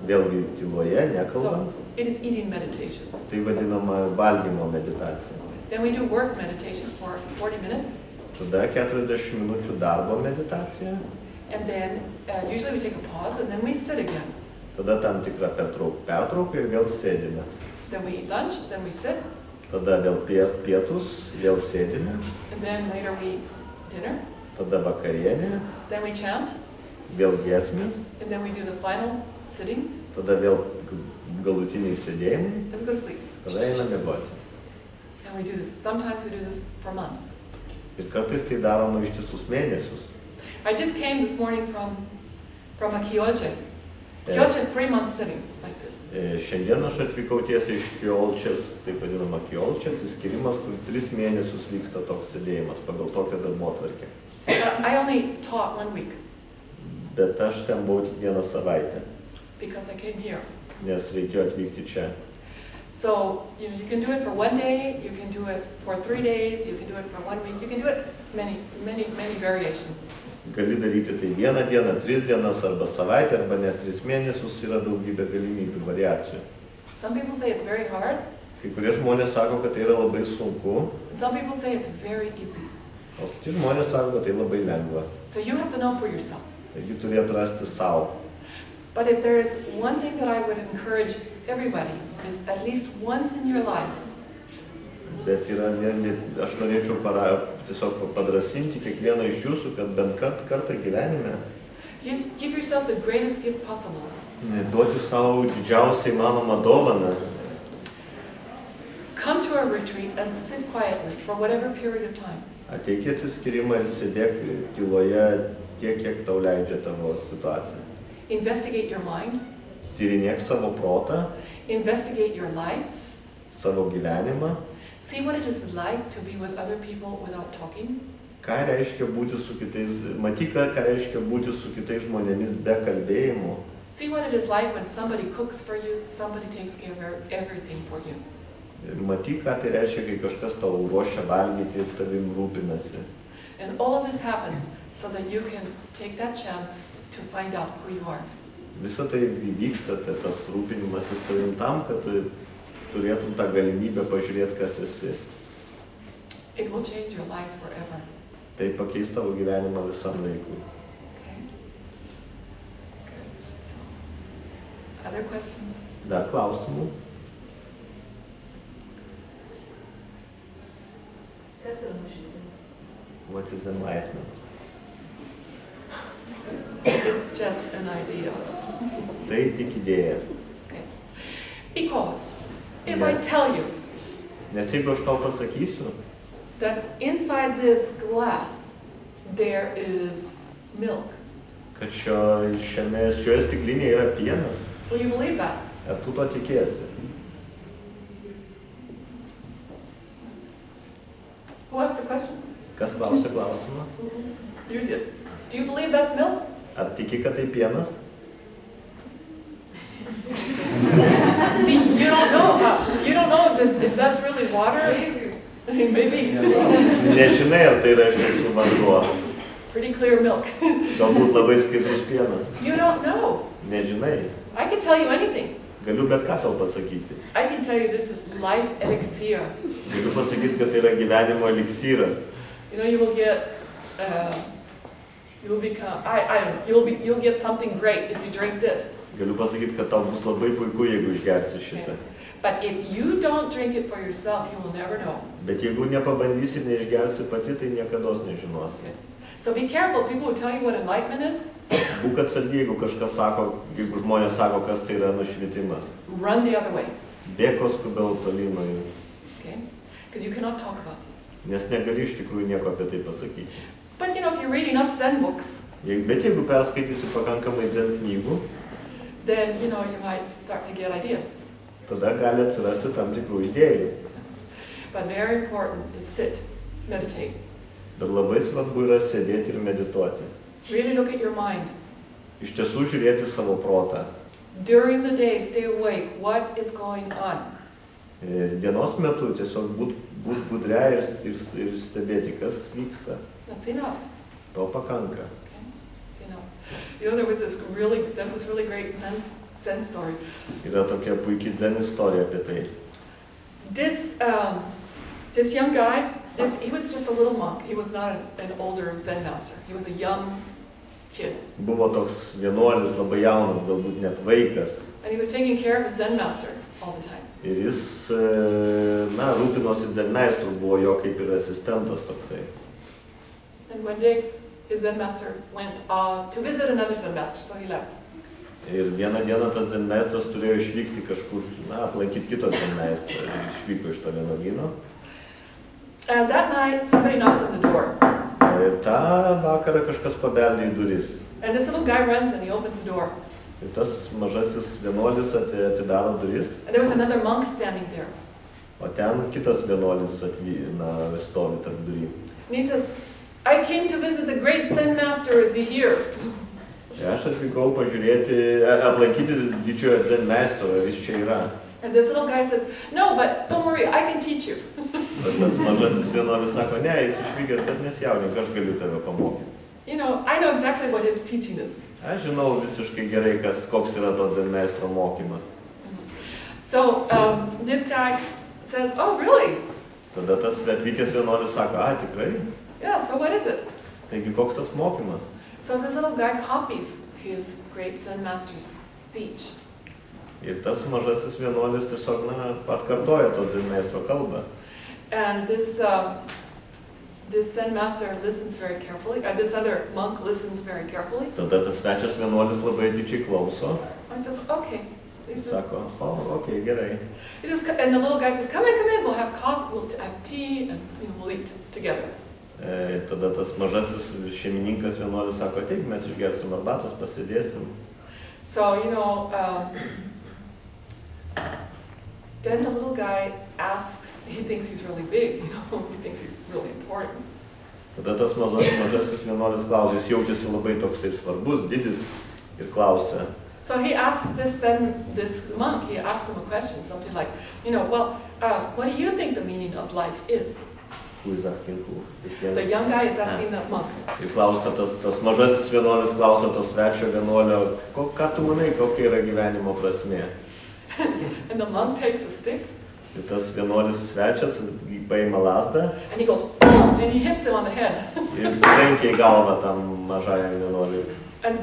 vėlgi tyloje, nekalbant. So it is eating meditation. Tai vadinama valgymo meditacija. Then we do work meditation for 40 minutes. Tada 40 minučių darbo meditacija. And then usually we take a pause and then we sit again. Tada tam tikra pertrauka ir vėl sėdime. Then we eat lunch, then we sit. Tada vėl pietus, vėl sėdime. And then later we eat dinner. Tada vakarienė, Then we chant. vėl giesmės. And then we do the final sitting. Tada vėl galutiniai sėdėjimai. Then we go to sleep. Tada einame miegoti. And we do this. Sometimes we do this for months. Ir kartais tai daroma ištisus mėnesius. I just came this morning from a Kyoje. Kyoto is 3 months sitting like this. Šiandien aš atvykau tiesiai iš Kiolčias, taip vadinama Kiolčia, atsiskirimas, kur 3 mėnesius vyksta toks sėdėjimas pagal tokią darbotvarkę. I only taught 1 week. Bet aš ten buvau tik 1 savaitę. Because I came here. Nes reikėjo atvykti čia. So, you can do it for 1 day, you can do it for 3 days, you can do it for 1 week, you can do it many variations. Gali daryti tai 1 dieną, 3 dienas, arba savaitę, arba net 3 mėnesius, yra daugybė galimybių, variacijų. Some people say it's very hard. Kai kurie žmonės sako, kad tai yra labai sunku. Some people say it's very easy. O kiti žmonės sako, kad tai labai lengva. So you have to know for yourself. Taigi turėtų rasti savo. But if there is one thing that I would encourage everybody, is at least once in your life. Bet yra, aš norėčiau tiesiog padrasinti kiekvieną iš jūsų, kad bent kartą gyvenime Just give yourself the greatest gift possible. Duoti savo didžiausią įmanomą dovaną. Come to a retreat and sit quietly for whatever period of time. Ateik į atsiskyrimą ir sėdėk tyloje tiek, kiek tau leidžia tavo situacija. Investigate your mind. Tyrinėk savo protą. Investigate your life. Savo gyvenimą. See what it is like to be with other people without talking. Ką reiškia būti su kitais, matyk, ką reiškia būti su kitais žmonėmis be kalbėjimo. See what it is like when somebody cooks for you, somebody takes care of everything for you. Matyk, ką tai reiškia, kai kažkas tau ruošia valgyti ir tavim rūpinasi. And all of this happens so that you can take that chance to find out who you are. Visa tai vyksta, tas rūpinimasis tavim tam, kad turėtum tą galimybę pažiūrėti, kas esi. It will change your life forever. Tai pakeis tavo gyvenimą visam laikui. Okay. So, other questions? Dar klausimų? Kas yra nušvitimas? What is enlightenment? It's just an idea. Tai tik idėja. Okay. Because if I tell you Nes jeigu aš tau pasakysiu, that inside this glass there is milk, kad šioje stiklinėje yra pienas, will you believe that? ar tu to tikėsi? Who asked the question? Kas klausė klausimą? You did. Do you believe that's milk? Ar tiki, kad tai pienas? See, you don't know if that's really water. Maybe. Nežinai, ar tai yra iš tiesų vanduo. Pretty clear milk. Galbūt labai skaidrus pienas. You don't know. Nežinai. I can tell you anything. Galiu bet ką tau pasakyti. I can tell you this is life elixir. Galiu pasakyti, kad tai yra gyvenimo eliksiras. You know, you will get, you will become, I don't know, you'll get something great if you drink this. Galiu pasakyti, kad tau bus labai puiku, jeigu išgersi šitą. But if you don't drink it for yourself, you will never know. Bet jeigu nepabandysi ir neišgersi pati, tai niekados nežinosi. So be careful, people who tell you what enlightenment is. Būk atsargi, jeigu kažkas sako, jeigu žmonės sako, kas tai yra nušvitimas. Run the other way. Bėko skubiau tolyn nuo jų. Okay? Because you cannot talk about this. Nes negali iš tikrųjų nieko apie tai pasakyti. But you know, if you read enough Zen books, Bet jeigu perskaitysi pakankamai Zen knygų, then you know you might start to get ideas. tada gali atsirasti tam tikrų idėjų. But very important is sit, meditate. Bet labai svarbu yra sėdėti ir medituoti. Really look at your mind. Iš tiesų žiūrėti savo protą. During the day, stay awake. What is going on? Dienos metu tiesiog būt budria ir stebėti, kas vyksta. That's enough. To pakanka. Okay? That's enough. You know, there's this really great Zen story. Yra tokia puikiai Zen istorija apie tai. This young guy, he was just a little monk. He was not an older Zen master. He was a young kid. Buvo toks vienuolis, labai jaunas, galbūt net vaikas. And he was taking care of his Zen master all the time. Ir jis, rūpinosi Zen meistru, buvo jo kaip ir asistentas toksai. And one day, his Zen master went to visit another Zen master, so he left. Ir vieną dieną tas Zen meistras turėjo išvykti kažkur, aplankyti kito Zen meistro, ir išvyko iš to vienuolyno. And that night, somebody knocked on the door. Ir tą vakarą kažkas pabeldė į duris. And this little guy runs and he opens the door. Ir tas mažasis vienuolis atidaro duris. And there was another monk standing there. O ten kitas vienuolis stovi tarp durų. And he says, I came to visit the great Zen master, is he here? Aš atvykau aplankyti didžiojo Zen meistro, jis čia yra. And this little guy says, no, but don't worry, I can teach you. Bet tas mažasis vienuolis sako, ne, jis išvykęs, bet nesijaudink, aš galiu tave pamokyti. You know, I know exactly what his teaching is. Aš žinau visiškai gerai, koks yra to Zen meistro mokymas. So this guy says, oh, really? Tada tas atvykęs vienuolis sako, tikrai? Yeah, so what is it? Taigi koks tas mokymas? So this little guy copies his great Zen master's speech. Ir tas mažasis vienuolis tiesiog, atkartoja to Zen meistro kalbą. And this Zen master listens very carefully. This other monk listens very carefully. Tada tas svečias vienuolis labai atidžiai klauso. And he says, okay. Jis sako, okay, gerai. And the little guy says, come in, we'll have coffee, we'll have tea, and we'll eat together. Tada tas mažasis šeimininkas vienuolis sako, ateik, mes išgersim arbatos, pasėdėsim. So, you know, then the little guy asks, he thinks he's really big, you know, he thinks he's really important. Tada tas mažasis vienuolis klausia, jis jaučiasi labai toksai svarbus, didis ir klausia. So he asks this monk, he asks him a question, something like, you know, well, what do you think the meaning of life is? Who is asking who? The young guy is asking the monk. Ir klausia, tas mažasis vienuolis klausia to svečio vienuolio, ką tu manai, kokia yra gyvenimo prasmė? And the monk takes a stick. Ir tas vienuolis svečias paima lazdą. And he goes, boom, and he hits him on the head. Ir trenkia į galvą tam mažajam vienuoliui.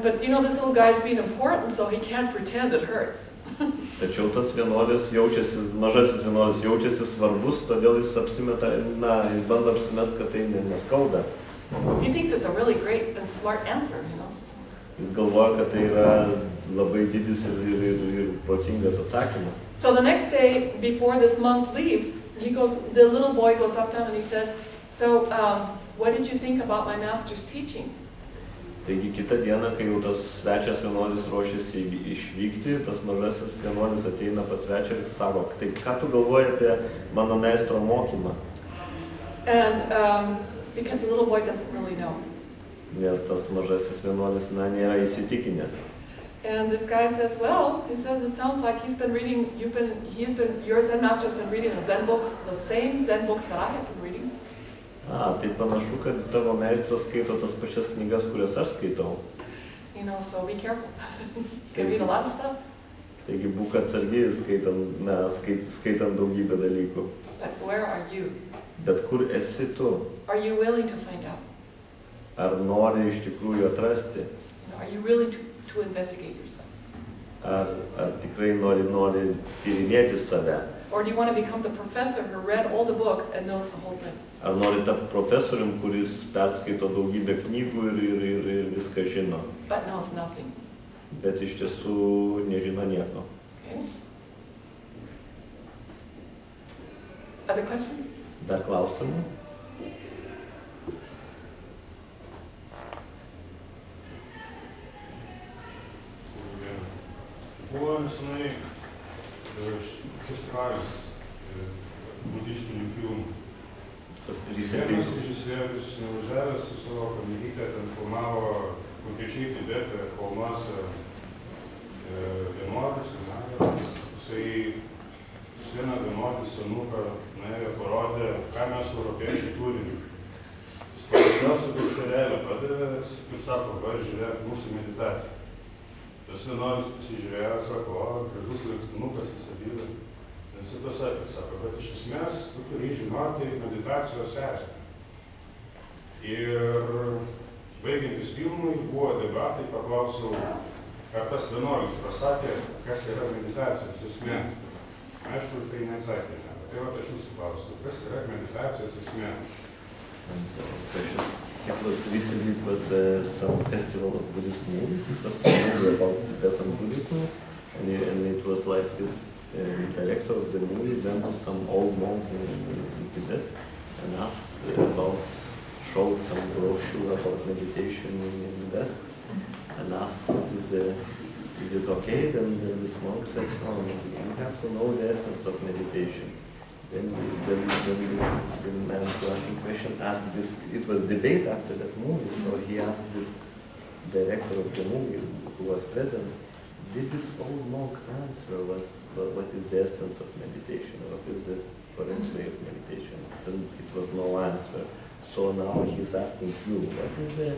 But you know, this little guy is being important, so he can't pretend it hurts. Tačiau tas vienuolis mažasis vienuolis jaučiasi svarbus, todėl jis apsimeta, jis bando apsimest, kad tai neskauda. He thinks it's a really great and smart answer, you know. Jis galvoja, kad tai yra labai didis ir protingas atsakymas. So the next day, before this monk leaves, the little boy goes up to him and he says, so what did you think about my master's teaching? Taigi kitą dieną, kai jau tas svečias vienuolis ruošiasi išvykti, tas mažasis vienuolis ateina pas svečią ir sako, tai ką tu galvoji apie mano meistro mokymą? And because the little boy doesn't really know. Nes tas mažasis vienuolis nėra įsitikinęs. And this guy says, well, he says, it sounds like your Zen master has been reading the Zen books, the same Zen books that I have been reading. Tai panašu, kad tavo meistras skaito tas pačias knygas, kurias aš skaitau. You know, so be careful. You can read a lot of stuff. Taigi būk atsargiai skaitant daugybę dalykų. But where are you? Bet kur esi tu? Are you willing to find out? Ar nori iš tikrųjų atrasti? Are you willing to investigate yourself? Ar tikrai nori tyrinėti save? Or do you want to become the professor who read all the books and knows the whole thing? Ar nori tapti profesorium, kuris perskaito daugybę knygų ir viską žino? But knows nothing. Bet iš tiesų nežino nieko. Okay. Other questions? Dar klausimų? Buvo nesenai festivalis budistinių filmų. Vienas režisierius nuvažiavęs su savo kamelyte, ten filmavo konkrečiai Tibete, kalnuose vienuolis, jisai vieną vienuolį senuką nuėjo parodė, ką mes europiečiai turime. Jis paprasčiausiai viršelėlę padavė ir sako, va, žiūrėk, mūsų meditacija. Tas vienuolis pasižiūrėjo, sako, gražus lankstinukas visą bylą. Nes jis pasakė, sako, bet iš esmės tu turi žinoti meditacijos esmę. Ir baigiantis filmui buvo debatai, paklausiau, ar tas vienuolis pasakė, kas yra meditacijos esmė. Aišku, jisai neatsakė. Tai va, aš jūsų klausiu, kas yra meditacijos esmė? It was recently some festival of Buddhist movies. It was about Tibetan Buddhism, and it was like this director of the movie went to some old monk in Tibet and showed some brochure about meditation in the West, and asked what is is it okay? Then this monk said, oh, you have to know the essence of meditation. Then the man who asked the question asked this, it was debate after that movie, so he asked this director of the movie who was present, did this old monk answer what is the essence of meditation, what is the correct way of meditation? Then it was no answer. So now he's asking you, what is the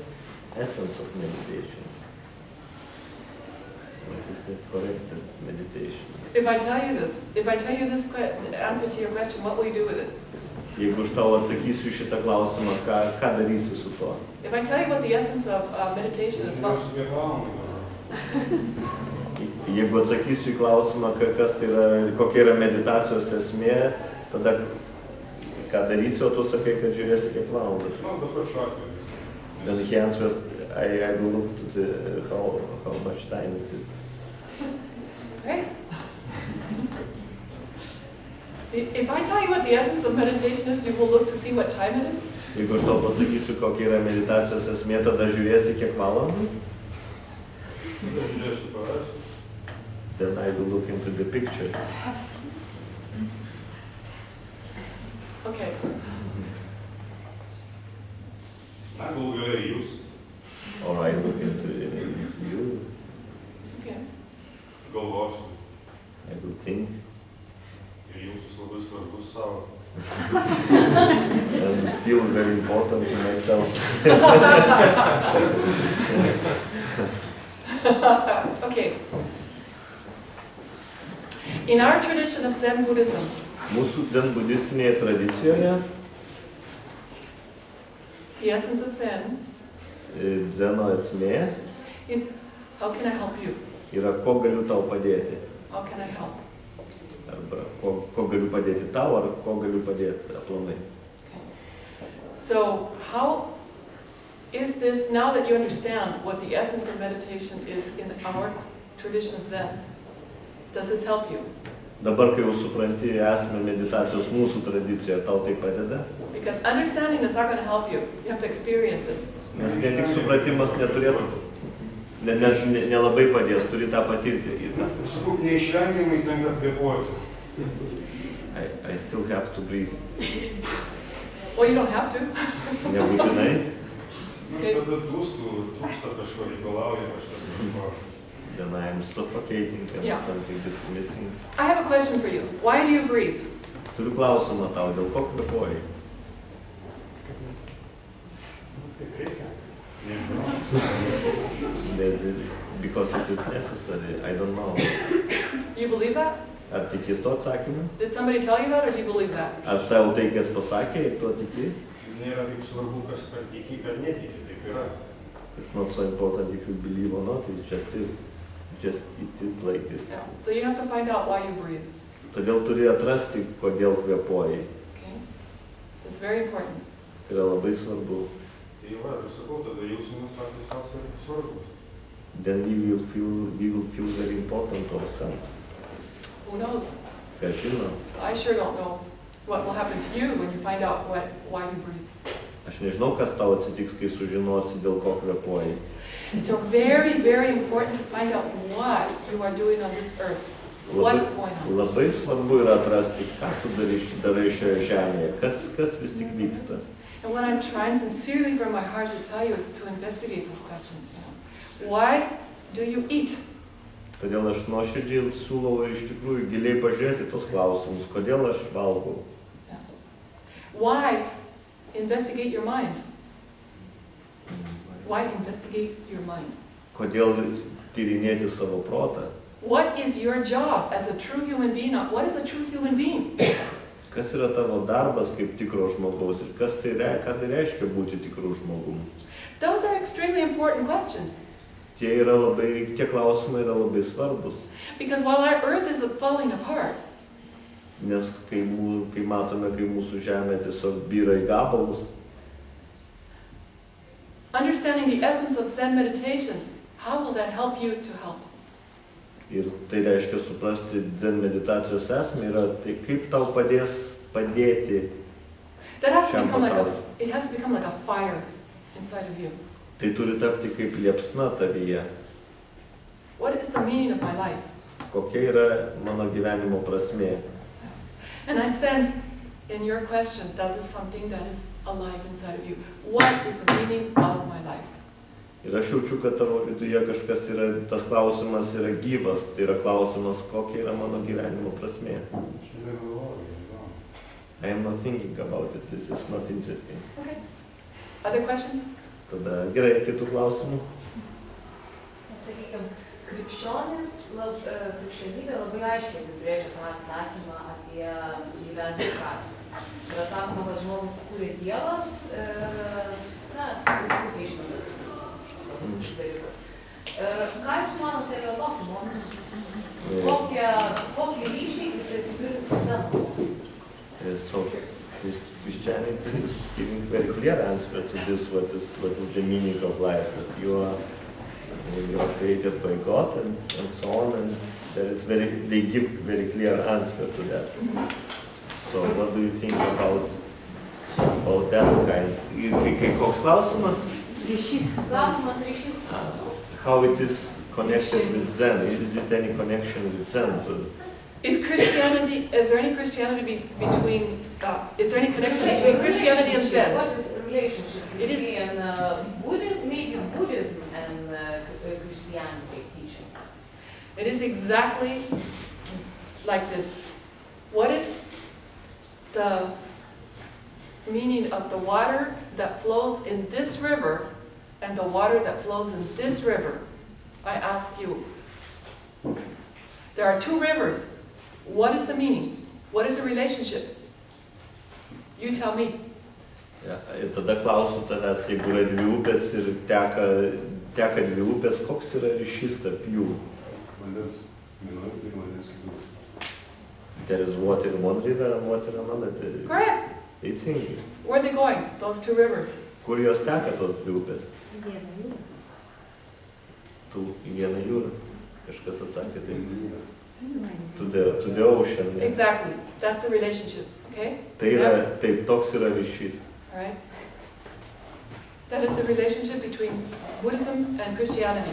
essence of meditation? What is the correct meditation? If I tell you this answer to your question, what will you do with it? Jeigu aš tau atsakysiu šitą klausimą, ką darysi su tuo? If I tell you what the essence of meditation is, well, Jeigu atsakysiu į klausimą, kas tai yra, kokia yra meditacijos esmė, tada ką darysi, o tu sakai, kad žiūrėsi kiek valandas. Then he answers, I will look to the, how much time is it. Great. If I tell you what the essence of meditation is, you will look to see what time it is? Jeigu aš tau pasakysiu, kokia yra meditacijos esmė, tada žiūrėsi kiek valandų. Then I will look into the picture. Okay. Or I look into you. Okay. I will think. And feel very important to myself. Okay. In our tradition of Zen Buddhism, Mūsų Zen budistinėje tradicijoje the essence of Zen Zeno esmė is, how can I help you? yra, ko galiu tau padėti. How can I help? Arba ko galiu padėti tau, ar ko galiu padėti aplamai. So how is this, now that you understand what the essence of meditation is in our tradition of Zen, does this help you? Dabar, kai jau supranti esmę meditacijos mūsų tradicijoje, tau tai padeda? Because understanding is not going to help you. You have to experience it. Nes ne tik supratimas neturėtų, nelabai padės, turi tą patirti. Neišvengiamai tenka kvėpuoti. I still have to breathe. Well, you don't have to. Nebūtinai. Kada trūksta kažko, reikalauja kažkas. Then I am suffocating and something is missing. I have a question for you. Why do you breathe? Turiu klausimą tau, dėl ko kvėpuoji? Because it is necessary. I don't know. You believe that? Ar tikės to atsakymą? Did somebody tell you that, or do you believe that? Ar tau tai kas pasakė ir tu tiki? Nėra taip svarbu, kas ar tiki, ar netiki, taip yra. It's not so important if you believe or not, it just is. It is like this. Yeah. So you have to find out why you breathe. Todėl turi atrasti, kodėl kvėpuoji. Okay? It's very important. Tai yra labai svarbu. Tai va, aš sakau, tada jausimus patys svarbus. Then we will feel very important ourselves. Who knows? Kas žino? I sure don't know what will happen to you when you find out why you breathe. Aš nežinau, kas tau atsitiks, kai sužinosi, dėl ko kvėpuoji. It's very, very important to find out what you are doing on this earth. What's going on? Labai svarbu yra atrasti, ką tu darai šioje žemėje, kas vis tik vyksta. And what I'm trying sincerely from my heart to tell you is to investigate these questions. Why do you eat? Todėl aš nuoširdžiai siūlau ir iš tikrųjų giliai pažiūrėti tos klausimus, kodėl aš valgau. Why investigate your mind? Why investigate your mind? Kodėl tyrinėti savo protą? What is your job as a true human being? What is a true human being? Kas yra tavo darbas kaip tikro žmogaus ir ką tai reiškia būti tikru žmogum? Those are extremely important questions. Tie klausimai yra labai svarbus. Because while our earth is falling apart, nes kai matome, kai mūsų žemė tiesiog byra į gabalus, understanding the essence of Zen meditation, how will that help you to help? Ir tai reiškia suprasti Zen meditacijos esmę yra, tai kaip tau padėti šiam pasauliui. It has to become like a fire inside of you. Tai turi tapti kaip liepsna tavyje. What is the meaning of my life? Kokia yra mano gyvenimo prasmė. And I sense in your question that is something that is alive inside of you. What is the meaning of my life? Ir aš jaučiu, kad tavo viduje kažkas yra, tas klausimas yra gyvas, tai yra klausimas, kokia yra mano gyvenimo prasmė. I am not thinking about it, this is not interesting. Okay. Other questions? Tada gerai, kitų klausimų. Sakykime, krikščionybė labai aiškiai apibrėžia tą atsakymą apie gyvenimo prasmę. Yra sakoma, kad žmogus kūrė Dievas, viskupė išmantas. Ką jūs manote apie tokį momentą? Kokį ryšį jis turi su Zenu? So this Christianity is giving very clear answer to this, what is the meaning of life, that you are created by God and so on, and they give very clear answer to that. So what do you think about that kind? Koks klausimas? Ryšys. How it is connected with Zen? Is it any connection with Zen? Is there any Christianity between, is there any connection between Christianity and Zen? What is the relationship between Buddhism and Christianity teaching? It is exactly like this. What is the meaning of the water that flows in this river and the water that flows in this river? I ask you. There are two rivers. What is the meaning? What is the relationship? You tell me. Ir tada klausiu tavęs, jeigu yra dvi upės ir teka dvi upės, koks yra ryšys tarp jų? There is water in one river and water in another. Correct. Teisingai. Where are they going, those two rivers? Kur jos teka tos dvi upės? Į vieną jūrą. Kažkas atsakė taip. To the ocean. Exactly. That's the relationship. Okay? Tai yra, taip, toks yra ryšys. All right? That is the relationship between Buddhism and Christianity.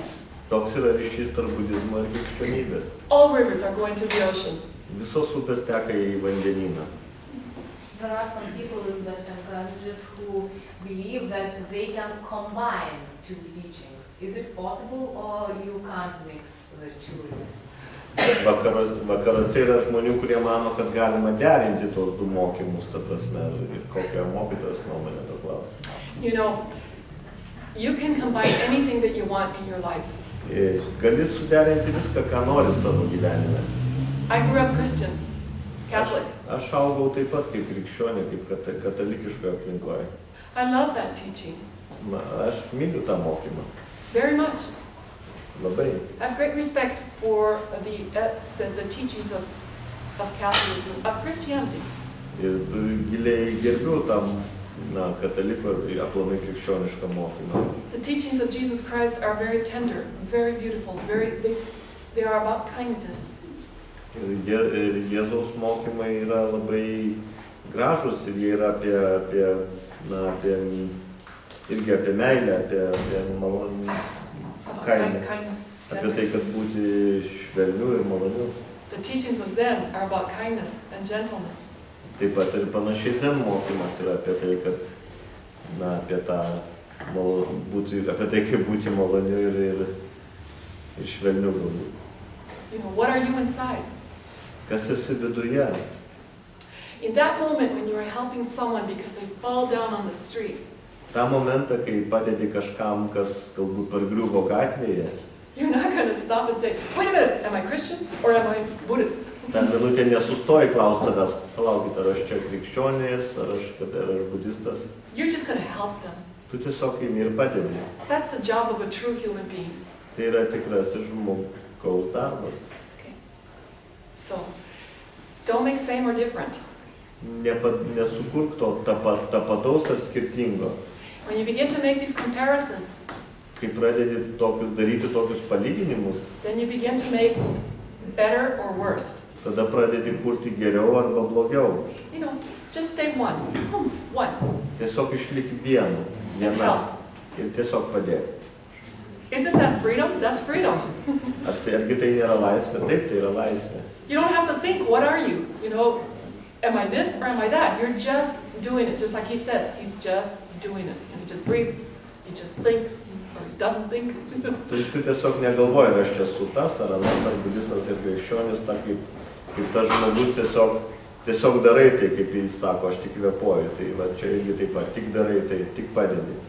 Toks yra ryšys tarp budizmo ir krikščionybės. All rivers are going to the ocean. Visos upės teka į vandenyną. There are some people in Western countries who believe that they can combine two teachings. Is it possible or you can't mix the two rivers? Vakaruose yra žmonių, kurie mano, kad galima derinti tos du mokymus, ta prasme, ir kokia mokytojos nuomonė to klausimu. You know, you can combine anything that you want in your life. Gali suderinti viską, ką nori savo gyvenime. I grew up Christian, Catholic. Aš augau taip pat kaip krikščionė, kaip katalikiškoje aplinkoje. I love that teaching. Aš myliu tą mokymą. Very much. Labai. I have great respect for the teachings of Catholicism, of Christianity. Ir giliai gerbiu tam kataliko ir aplamai krikščionišką mokymą. The teachings of Jesus Christ are very tender, very beautiful, they are about kindness. Ir Jėzaus mokymai yra labai gražus ir jie yra irgi apie meilę, apie malonę. Kindness. Apie tai, kad būti švelniu ir maloniu. The teachings of Zen are about kindness and gentleness. Taip pat ir panašiai Zen mokymas yra apie tai, kad, apie tai, kaip būti maloniu ir švelniu galbūt. You know, what are you inside? Kas esi viduje? In that moment when you are helping someone because they fall down on the street. tą momentą, kai padedi kažkam, kas galbūt pargriuvo gatvėje. You're not going to stop and say, wait a minute, am I Christian or am I Buddhist? Ten minutė nesustoji klausti tavęs, palaukit, ar aš čia krikščionis, ar aš budistas. You're just going to help them. Tu tiesiog imi ir padedi. That's the job of a true human being. Tai yra tikrasis žmogaus darbas. Okay. So, don't make same or different. Nesukurk to tapataus ar skirtingo. When you begin to make these comparisons, kai pradedi daryti tokius palyginimus, then you begin to make better or worse. Tada pradedi kurti geriau arba blogiau. You know, just stay one. One. Tiesiog išlik viena ir tiesiog padėk. Isn't that freedom? That's freedom. Argi tai nėra laisvė? Taip, tai yra laisvė. You don't have to think, what are you? You know, am I this or am I that? You're just doing it, just like he says. He's just doing it. And he just breathes, he just thinks, or he doesn't think. Tu tiesiog negalvoji, ar aš čia su tas, ar anas, ar budistas, ar krikščionis, ta kaip tas žmogus tiesiog darai tai, kaip jis sako, aš tik kvėpuoju. Tai va čia irgi taip pat, tik darai tai, tik padedi.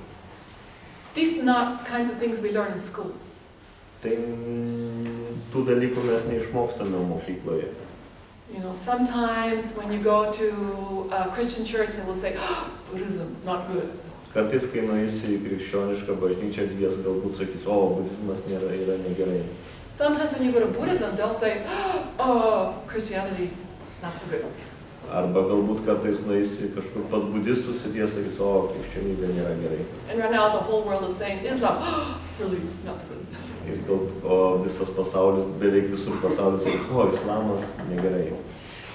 These are not kinds of things we learn in school. Tai tų dalykų mes neišmokstame mokykloje. You know, sometimes when you go to a Christian church, they will say, oh, Buddhism, not good. Kartais, kai nueisi į krikščionišką bažnyčią, jis galbūt sakys, o, budizmas yra negerai. Sometimes when you go to Buddhism, they'll say, oh, Christianity, not so good. Arba galbūt kartais nueisi kažkur pas budistus ir jie sakys, o, krikščionybė nėra gerai. And right now the whole world is saying, Islam, oh, really, not so good. Ir visas pasaulis, beveik visur pasaulis sakys, o, islamas negerai.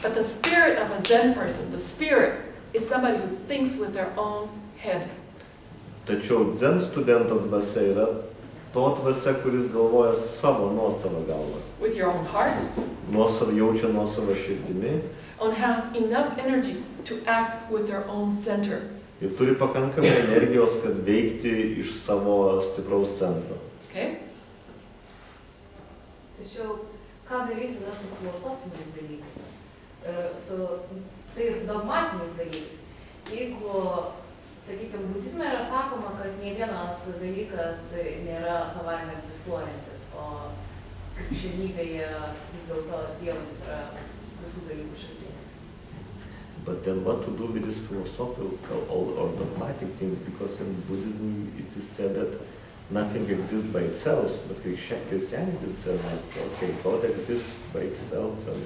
But the spirit of a Zen person, the spirit, is somebody who thinks with their own head. Tačiau Zen studento dvasia yra to dvasia, kuris galvoja savo nuosavą galvą. With your own heart. Jaučia nuosavą širdimi. And has enough energy to act with their own center. Ir turi pakankamai energijos, kad veikti iš savo stipraus centro. Okay? Tačiau, ką daryti su filosofiniais dalykais? Su tais dogmatiniais dalykais. Jeigu, sakykime, budizme yra sakoma, kad ne vienas dalykas nėra savaime egzistuojantis, o krikščionybėje vis dėlto Dievas yra visų dalykų šaltinis. But then what to do with this philosophical or dogmatic things? Because in Buddhism it is said that nothing exists by itself, but Christianity says that, okay, God exists by itself. And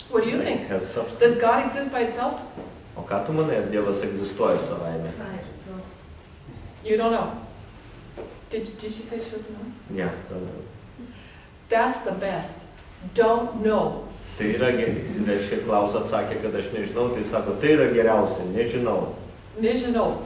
what do you think? Does God exist by itself? O ką tu manai, ar Dievas egzistuoja savaime? You don't know. Did she say she doesn't know? Yes, don't know. That's the best. Don't know. Tai yra, reiškia, Klaus atsakė, kad aš nežinau, tai sako, tai yra geriausia, nežinau. Nežinau.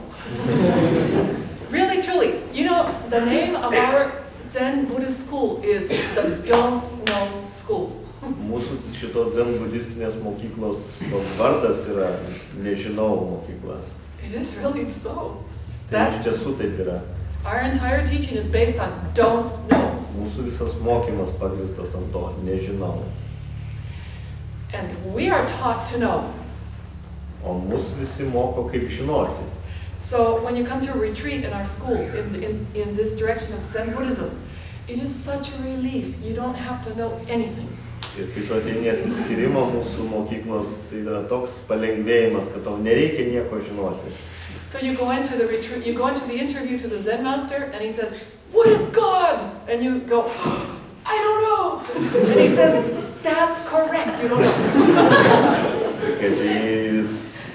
Really, truly, you know, the name of our Zen Buddhist school is the Don't Know School. Mūsų šitos Zen budistinės mokyklos vardas yra nežinau mokykla. It is really so. Tai iš tiesų taip yra. Our entire teaching is based on don't know. Mūsų visas mokymas pagristas ant to, nežinau. And we are taught to know. O mus visi moko kaip žinoti. So when you come to a retreat in our school, in this direction of Zen Buddhism, it is such a relief. You don't have to know anything. Ir kai tu ateini atsiskyrimą mūsų mokyklos, tai yra toks palengvėjimas, kad tau nereikia nieko žinoti. So you go into the retreat, you go into the interview to the Zen master, and he says, "What is God?" And you go, "I don't know." And he says, "That's correct. You don't know." Kai tai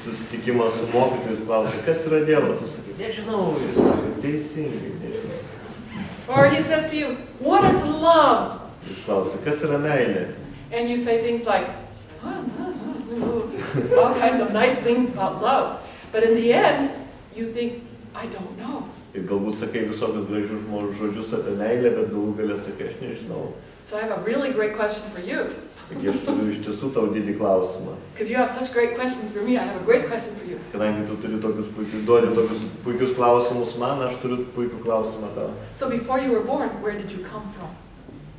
susitikimą su mokytojais klausia, kas yra Dievas, tu sakai, nežinau, ir sakai, teisingai, nežinau. Or he says to you, "What is love?" Jis klausia, kas yra meilė? And you say things like, all kinds of nice things about love. But in the end, you think, I don't know. Ir galbūt sakai visokius gražius žodžius apie meilę, bet galų galę sakai, aš nežinau. So I have a really great question for you. Taigi aš turiu iš tiesų tau didį klausimą. Because you have such great questions for me, I have a great question for you. Kadangi tu duodi tokius puikius klausimus man, aš turiu puikų klausimą tau. So before you were born, where did you come from?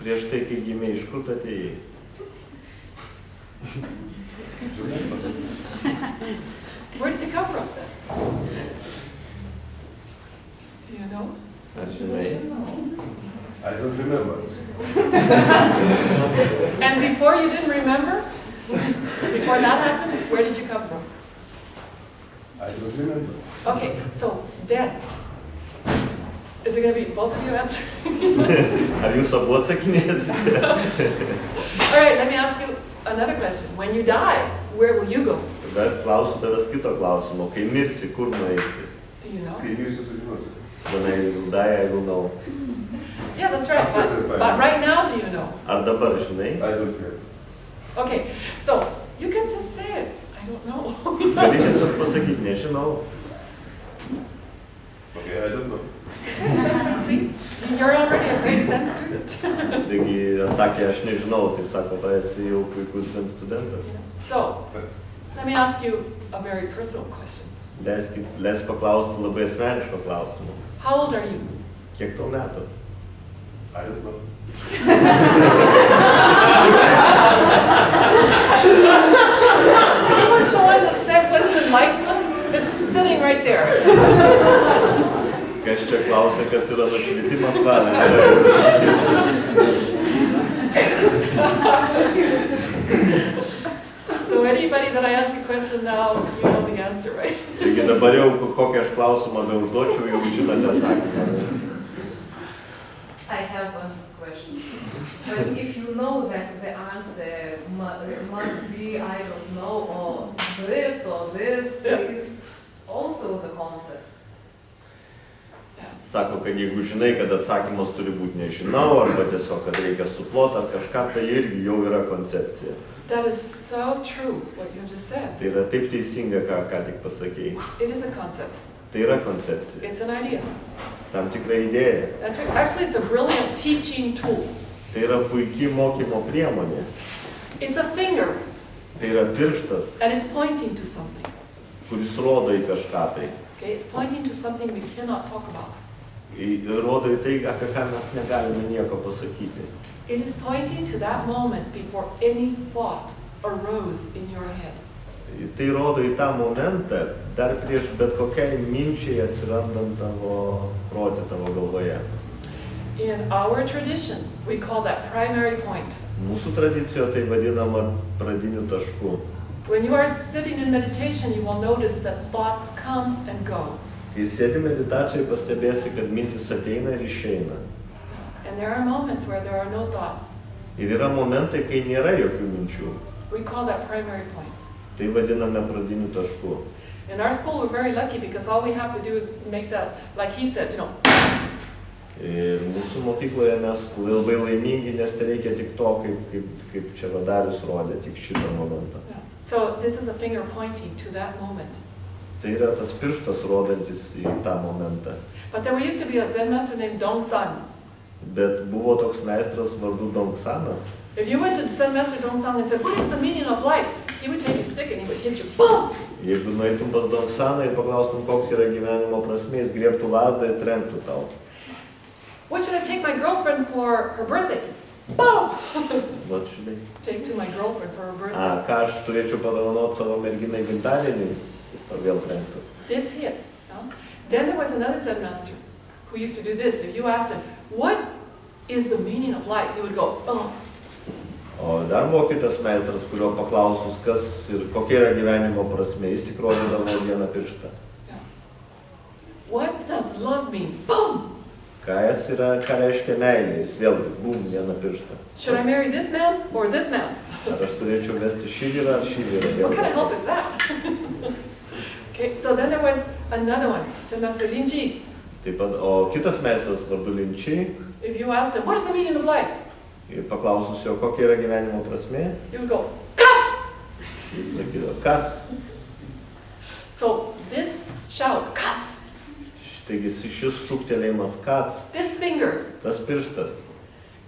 Prieš tai, kai gimė, iš kur tu atėjai? Where did you come from? Do you know? Ar žinai? I don't remember. And before you didn't remember? Before that happened, where did you come from? I don't remember. Okay, so then, is it going to be both of you answering? Ar jūs abu atsakinėsite? All right, let me ask you another question. When you die, where will you go? Bet klausiu tavęs kito klausimo. Kai mirsi, kur nueisi? Do you know? Kai mirsiu, sužinosi. When I will die, I will know. Yeah, that's right. But right now, do you know? Ar dabar žinai? I don't care. Okay, so you can just say it. I don't know. Gali tiesiog pasakyti, nežinau. Okay, I don't know. See, you're on student. Taigi atsakė, aš nežinau, tai sako, tai esi jau puikus zen studentas. So, let me ask you a very personal question. Leisk paklausti labai asmeniško klausimo. How old are you? Kiek tau metų? He was the one that said, what is enlightenment? It's sitting right there. Kas čia klausė, kas yra nušvitimas valė? So anybody that I ask a question now, you know the answer, right? Taigi dabar jau kokią aš klausimą užduočiau, jau žinote atsakymą. I have one question. But if you know that the answer must be, I don't know, or this is also the concept. Sako, kad jeigu žinai, kad atsakymas turi būti nežinau, arba tiesiog, kad reikia suplot ar kažką, tai irgi jau yra koncepcija. That is so true, what you just said. Tai yra taip teisinga, ką tik pasakėjai. It is a concept. Tai yra koncepcija. It's an idea. Tam tikra idėja. Actually, it's a brilliant teaching tool. Tai yra puikiai mokymo priemonė. It's a finger. Tai yra pirštas, And it's pointing to something. kuris rodo į kažką tai. Okay, it's pointing to something we cannot talk about. Rodo į tai, apie ką mes negalime nieko pasakyti. It is pointing to that moment before any thought arose in your head. Tai rodo į tą momentą, dar prieš bet kokiai minčiai atsirandant tavo protė, tavo galvoje. In our tradition, we call that primary point. Mūsų tradicijoje tai vadinama pradiniu tašku. When you are sitting in meditation, you will notice that thoughts come and go. Kai sėdi meditacijoje, pastebėsi, kad mintis ateina ir išeina. And there are moments where there are no thoughts. Ir yra momentai, kai nėra jokių minčių. We call that primary point. Tai vadiname pradiniu tašku. In our school, we're very lucky because all we have to do is make that, like he said, Ir mūsų mokykloje mes labai laimingi, nes tai reikia tik to, kaip čia Darius rodė, tik šitą momentą. So this is a finger pointing to that moment. Tai yra tas pirštas rodantis į tą momentą. But there used to be a Zen master named Dongsan. Bet buvo toks meistras vardu Dongsanas. If you went to Zen master Dongsan and said, what is the meaning of life? He would take a stick and he would hit you. Boom! Jeigu nueitum pas Dongsaną ir paklaustum, koks yra gyvenimo prasmė, jis griebtų lazdą ir trenktų tau. What should I take my girlfriend for her birthday? Boom! What should I? Take to my girlfriend for her birthday. Ką aš turėčiau padovanoti savo merginai gimtadieniui, jis tau vėl trenktų. This hit. No? Then there was another Zen master who used to do this. If you asked him, what is the meaning of life? He would go, boom. O dar buvo kitas meistras, kurio paklausus, kas ir kokia yra gyvenimo prasmė, jis tik rodydavo vieną pirštą. What does love mean? Boom! Ką reiškia meilė, jis vėl bum, vieną pirštą. Should I marry this man or this man? Ar aš turėčiau vesti šį vyrą ar šį vyrą? What kind of help is that? Okay, so then there was another one, Zen master Linji. Taip pat, o kitas meistras vardu Linčiai, If you asked him, what is the meaning of life? ir paklausus jo, kokia yra gyvenimo prasmė, He would go, cuts! jis sakydavo, kad. So this shout, cuts! Taigi šis šūktelėjimas kad, This finger tas pirštas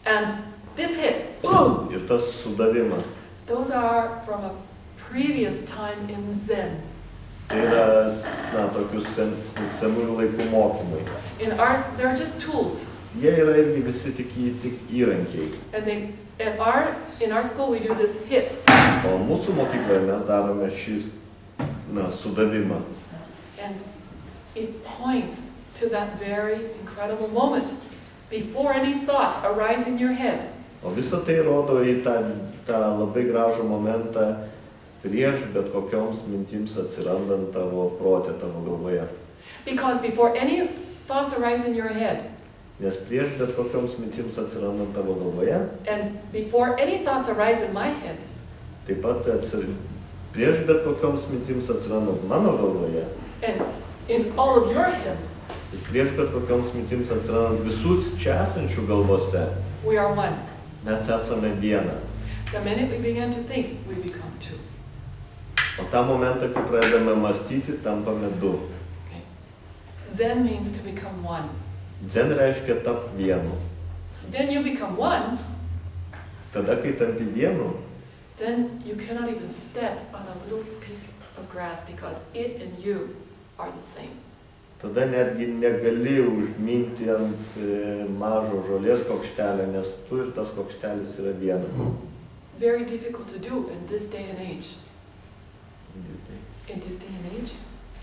and this hit, boom! ir tas sudavimas. Those are from a previous time in Zen. Tai yra, tokius senųjų laikų mokymai. In ours, they're just tools. Jie yra irgi visi tik įrankiai. And in our school, we do this hit. O mūsų mokykloje mes darome šį sudavimą. And it points to that very incredible moment before any thoughts arise in your head. O visa tai rodo į tą labai gražų momentą prieš bet kokioms mintims atsirandant tavo protė, tavo galvoje. Because before any thoughts arise in your head, Nes prieš bet kokioms mintims atsirandant tavo galvoje, and before any thoughts arise in my head, taip pat prieš bet kokioms mintims atsirandant mano galvoje, and in all of your heads, ir prieš bet kokioms mintims atsirandant visus čia esančių galvose, we are one. mes esame viena. The minute we begin to think, we become two. O tą momentą, kai pradedame mąstyti, tampame du. Zen means to become one. Zen reiškia tapti vienu. then you become one, tada, kai tampi vienu, then you cannot even step on a little piece of grass because it and you are the same. tada netgi negali užminti ant mažo žolės kokštelę, nes tu ir tas kokštelis yra viena. Very difficult to do in this day and age. In this day and age,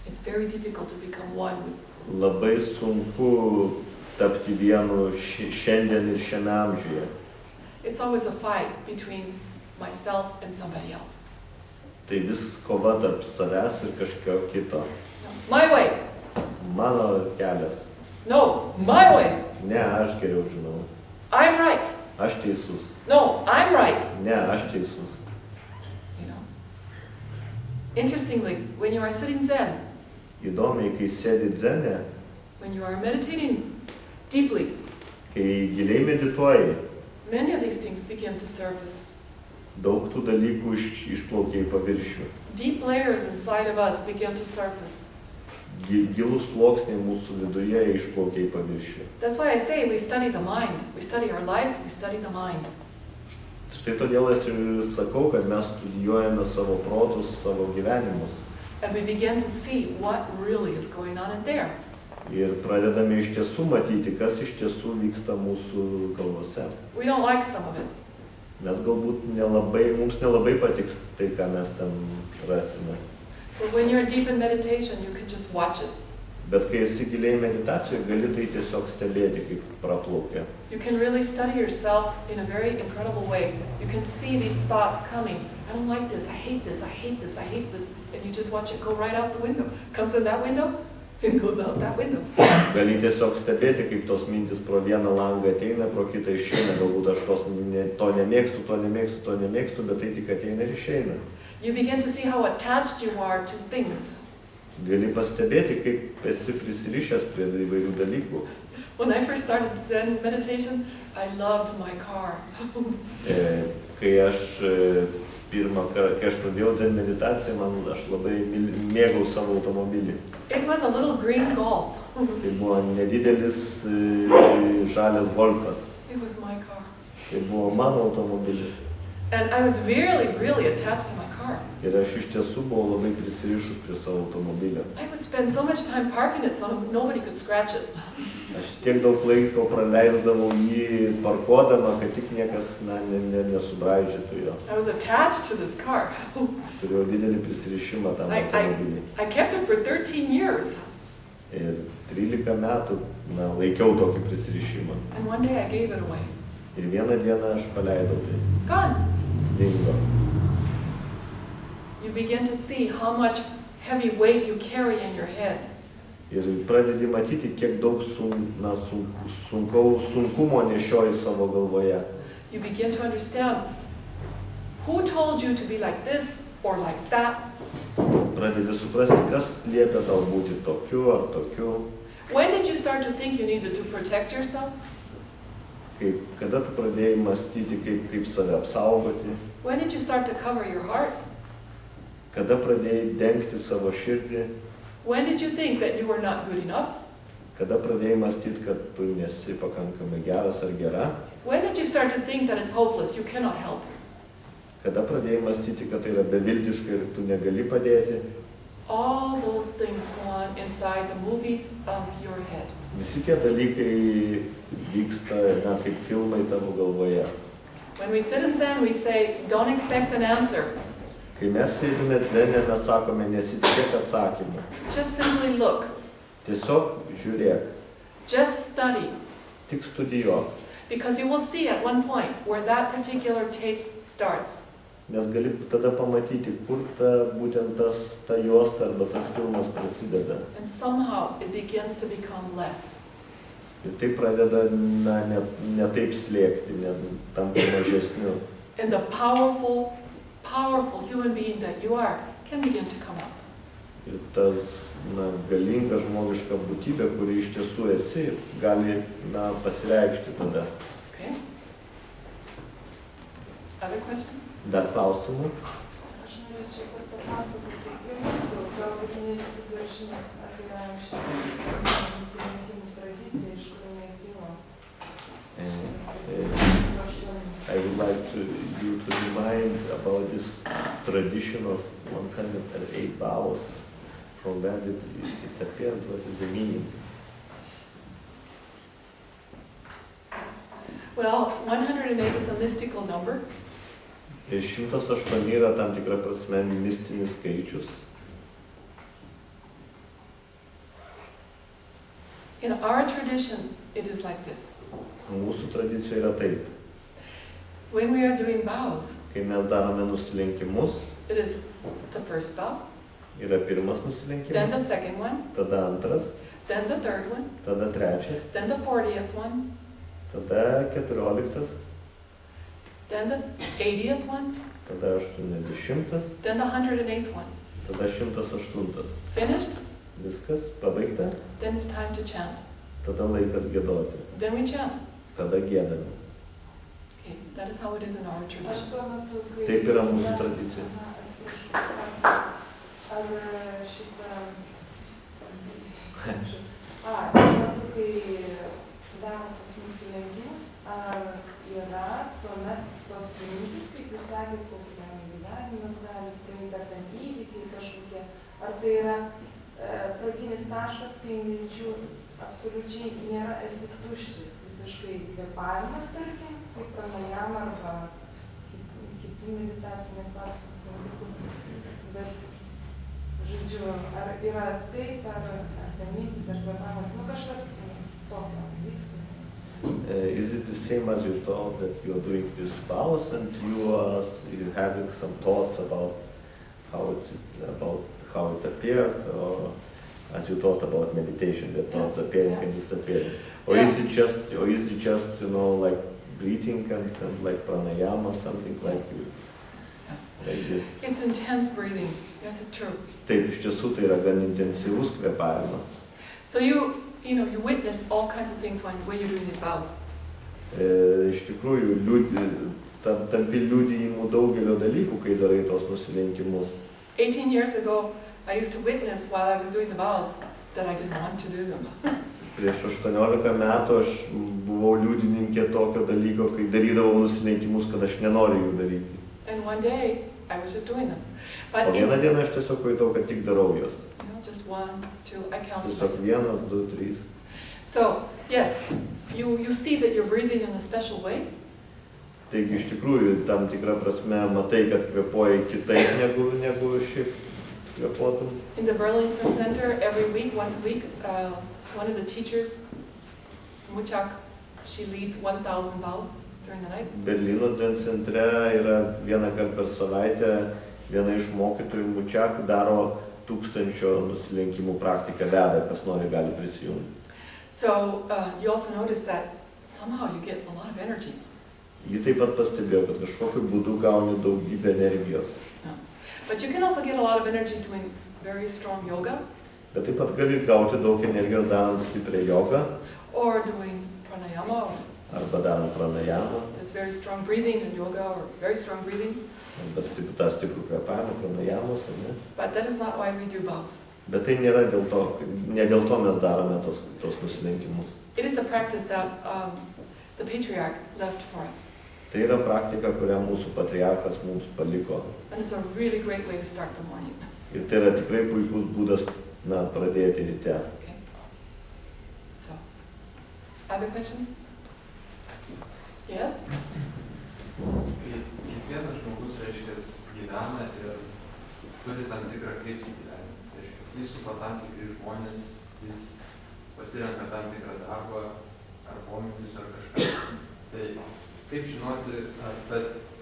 it's very difficult to become one. Labai sunku tapti vienu šiandien ir šiame amžiuje. It's always a fight between myself and somebody else. Tai vis kova tarp savęs ir kažkokio kito. My way. Mano kelias. No, my way. Ne, aš geriau žinau. I'm right. Aš teisus. No, I'm right. Ne, aš teisus. You know. Interestingly, when you are sitting Zen, Įdomiai, kai sėdi dzene, when you are meditating deeply, kai giliai medituoji, many of these things begin to surface. daug tų dalykų išplaukia į paviršių. Deep layers inside of us begin to surface. Gilus sluoksniai mūsų viduje išplaukia į paviršių. That's why I say we study the mind. We study our lives, we study the mind. Štai todėl aš ir sakau, kad mes studijuojame savo protus, savo gyvenimus. And we begin to see what really is going on in there. Ir pradedame iš tiesų matyti, kas iš tiesų vyksta mūsų galvose. We don't like some of it. Mes galbūt mums nelabai patiks tai, ką mes ten rasime. But when you're deep in meditation, you can just watch it. Bet kai esi giliai meditacijoje, gali tai tiesiog stebėti, kaip praplaukia. You can really study yourself in a very incredible way. You can see these thoughts coming. I don't like this, I hate this, I hate this, I hate this. And you just watch it go right out the window. Comes in that window, it goes out that window. Gali tiesiog stebėti, kaip tos mintis pro vieną langą ateina, pro kitą išeina. Galbūt aš to nemėgstu, bet tai tik ateina ir išeina. You begin to see how attached you are to things. Gali pastebėti, kaip esi prisirišęs prie įvairių dalykų. When I first started Zen meditation, I loved my car. Kai aš pradėjau Zen meditaciją, aš labai mėgau savo automobilį. It was a little green Golf. Tai buvo nedidelis žalias Golfas. It was my car. Tai buvo mano automobilis. And I was really, really attached to my car. Ir aš iš tiesų buvau labai prisirišus prie savo automobilio. I would spend so much time parking it so nobody could scratch it. Aš tiek daug laiko praleisdavau jį parkuodama, kad tik niekas nesubraižytų jo. I was attached to this car. Turėjau didelį prisirišimą tam automobilį. I kept it for 13 years. Ir 13 metų laikiau tokį prisirišimą. And one day I gave it away. Ir vieną dieną aš paleidau tai. Gone. Dingo. You begin to see how much heavy weight you carry in your head. Ir pradedi matyti, kiek daug sunkumo nešioji savo galvoje. You begin to understand who told you to be like this or like that. Pradedi suprasti, kas liepia tau būti tokiu ar tokiu. When did you start to think you needed to protect yourself? Kada tu pradėjai mąstyti, kaip save apsaugoti? When did you start to cover your heart? Kada pradėjai dengti savo širdį? When did you think that you were not good enough? Kada pradėjai mąstyti, kad tu nesi pakankamai geras ar gera? When did you start to think that it's hopeless, you cannot help? Kada pradėjai mąstyti, kad tai yra beviltiška ir tu negali padėti? All those things go on inside the movies of your head. Visi tie dalykai vyksta, kaip filmai tavo galvoje. When we sit in Zen, we say, don't expect an answer. Kai mes sėdime Zene, mes sakome, nesitikėk atsakymą. Just simply look. Tiesiog žiūrėk. Just study. Tik studijuok. Because you will see at one point where that particular tape starts. Nes gali tada pamatyti, kur būtent ta juosta arba tas filmas prasideda. And somehow it begins to become less. Ir tai pradeda ne taip slėgti, tampa mažesniu. And the powerful human being that you are can begin to come out. Ir tas galinga žmogiška būtybė, kuri iš tiesų esi, gali pasireikšti tada. Okay? Other questions? Dar klausimų? Aš norėčiau papasakoti apie galbūt ne visi dar žino, apie šitą susirinkimų tradiciją, iš kur jinai kilo. about this tradition of 108 vows. From where did it appear? What is the meaning? Well, 108 is a mystical number. 108 yra tam tikra prasme mistinis skaičius. In our tradition, it is like this. Mūsų tradicija yra taip. When we are doing vows, Kai mes darome nusilenkimus, it is the first vow, yra pirmas then nusilenkimas, the second one, tada antras, then the third one, tada trečias, then the 40th one, tada 14, then the 80th one, tada 80, then the 108th one. tada 108. Finished? Viskas, pabaigta, Then it's time to chant. tada laikas giedoti, Then we chant. tada giedame. Okay, that is how it is in our Aš tradition. tuo metu, kai... Taip yra mūsų tradicija. Aha, atsiprašau. Ar šitą... Tuo metu, kai daro tos nusilenkimus, ar yra tuomet tos mintis, kaip jūs sakėt, kokį ten gyvenimas gali praeiti, ar ten įvykiai kažkokie, ar tai yra pradinis taškas, kai minčių absoliučiai nėra, esi tuščias, visiškai kvėpavimas, tarkim, kaip pranajama arba kitų meditacinių pasas, bet, žodžiu, ar yra taip, ar ten mintis, ar kvėpavimas, kažkas tokio vyksta. Is it the same as you thought that you are doing this vows and you're having some thoughts about how it appeared, or as you thought about meditation, that thoughts appearing and disappearing, or is it just like breathing and like pranayama, something like this? It's intense breathing. Yes, it's true. Taip, iš tiesų tai yra gan intensyvus kvėpavimas. So you witness all kinds of things when you're doing these vows. Iš tikrųjų, tampi liudijimų daugelio dalykų, kai darai tos nusilenkimus. 18 years ago, I used to witness while I was doing the vows that I didn't want to do them. Prieš 18 metų aš buvau liudininkė tokio dalyko, kai darydavau nusilenkimus, kad aš nenoriu jų daryti. And one day, I was just doing them. O vieną dieną aš tiesiog pajutau, kad tik darau juos. Just 1, 2, I counted. Tiesiog 1, 2, 3. So, yes, you see that you're breathing in a special way. Taigi iš tikrųjų, tam tikrą prasme matai, kad kvėpuoji kitaip negu šiaip kvėpuotum. In the Berlin Zen Center, every week, once a week, one of the teachers, Muchak, she leads 1,000 vows during the night. Berlyno Zen Centre yra vieną kartą per savaitę, viena iš mokytojų Muchak daro 1000 nusilenkimų praktiką veda, kas nori gali prisijungti. So you also notice that somehow you get a lot of energy. Ji taip pat pastebėjo, kad kažkokiu būdu gauni daugybę energijos. But you can also get a lot of energy doing very strong yoga. Bet taip pat gali gauti daug energijos darant stiprią jogą. Or doing pranayama. Arba darant pranayamą. There's very strong breathing in yoga, or very strong breathing. Arba tą stiprų kvėpavimą, pranayamos, ar ne? But that is not why we do vows. Bet tai nėra ne dėl to mes darome tos nusilenkimus. It is the practice that the patriarch left for us. Tai yra praktika, kurią mūsų patriarchas mums paliko. And it's a really great way to start the morning. Ir tai yra tikrai puikus būdas, pradėti ryte. Okay. So, other questions? Yes? Kiekvienas žmogus, reiškia, gyvena ir turi tam tikrą kryptį gyvenime. Reiškia, jis supa tam tikri žmonės, jis pasirenka tam tikrą darbą, ar pomėgius, ar kažką. Tai kaip žinoti, ar ta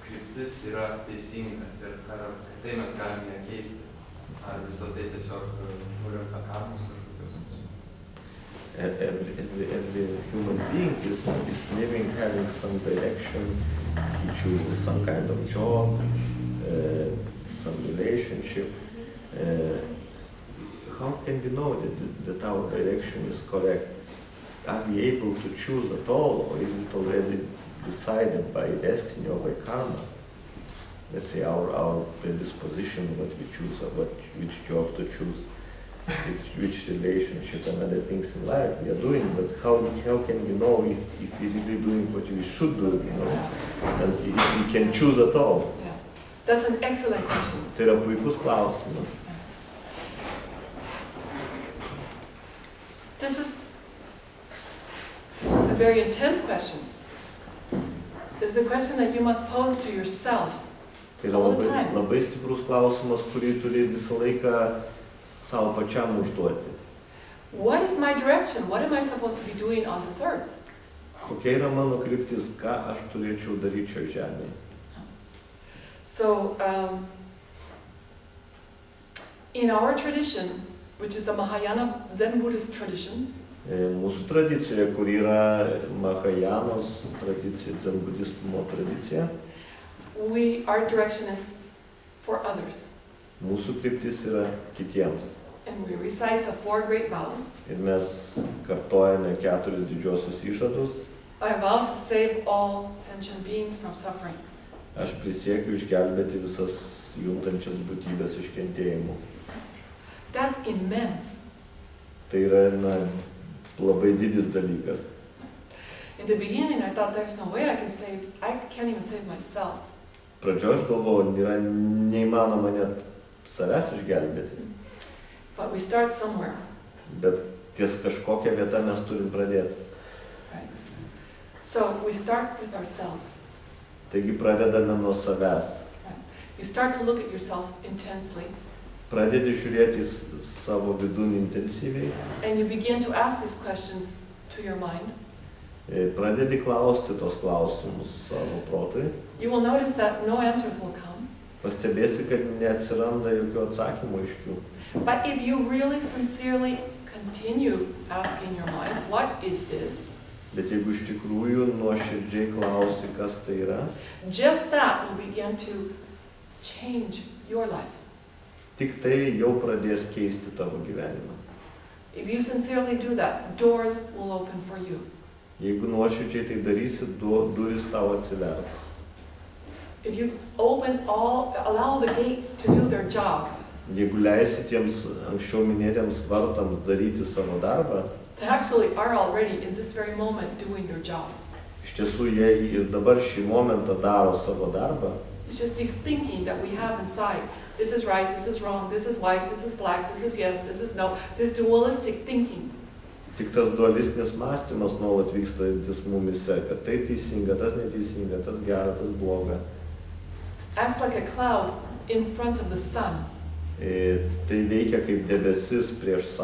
kryptis yra teisinga ir ar apskritai mes galime ją keisti? Ar visą tai tiesiog nulemta karmos kažkokios? Every human being is living, having some direction. He chooses some kind of job, some relationship. How can we know that our direction is correct? Are we able to choose at all, or is it already decided by destiny or by karma? Let's say our predisposition, what we choose, or which job to choose, which relationship and other things in life we are doing, but how can we know if we're really doing what we should do, and if we can choose at all? Yeah. That's an excellent question. Tai yra puikus klausimas. This is a very intense question. It's a question that you must pose to yourself Tai yra all the time. labai stiprus klausimas, kurį turi visą laiką savo pačiam užduoti. What is my direction? What am I supposed to be doing on this earth? Kokia yra mano kryptis, ką aš turėčiau daryti šioje žemėje? So, in our tradition, which is the Mahayana Zen Buddhist tradition, Mūsų tradicija, kur yra Mahajanos tradicija, Zen budizmo tradicija, our direction is for others. mūsų kryptis yra kitiems. And we recite the 4 great vows. Ir mes kartojame 4 didžiosius įžadus. I vow to save all sentient beings from suffering. Aš prisiekiu išgelbėti visas juntančias būtybės iš kentėjimų. That's immense. Tai yra labai didis dalykas. In the beginning, I thought there's no way I can't even save myself. Pradžioje aš galvojau, yra neįmanoma net savęs išgelbėti. But we start somewhere. Bet ties kažkokią vietą mes turim pradėti. Right? So we start with ourselves. Taigi pradedame nuo savęs. Right? You start to look at yourself intensely. Pradedi žiūrėti savo vidun intensyviai. And you begin to ask these questions to your mind. Pradedi klausti tos klausimus savo protui. You will notice that no answers will come. Pastebėsi, kad neatsiranda jokių atsakymų aiškių. But if you really sincerely continue asking your mind, what is this? Bet jeigu iš tikrųjų nuoširdžiai klausi, kas tai yra, just that will begin to change your life. Tik tai jau pradės keisti tavo gyvenimą. If you sincerely do that, doors will open for you. Jeigu nuoširdžiai tai darysi, durys tau atsivers. If you allow the gates to do their job, Jeigu leisi tiems anksčiau minėtiems vartams daryti savo darbą, they actually are already in this very moment doing their job. iš tiesų jie ir dabar šį momentą daro savo darbą. It's just this thinking that we have inside. This is right, this is wrong, this is white, this is black, this is yes, this is no. This dualistic thinking. Tik tas dualistinis mąstymas nuolat vykstantis mumise, kad tai teisinga, tas neteisinga, tas gera, tas bloga. Acts like a cloud in front of the sun. Tai veikia kaip debesis prieš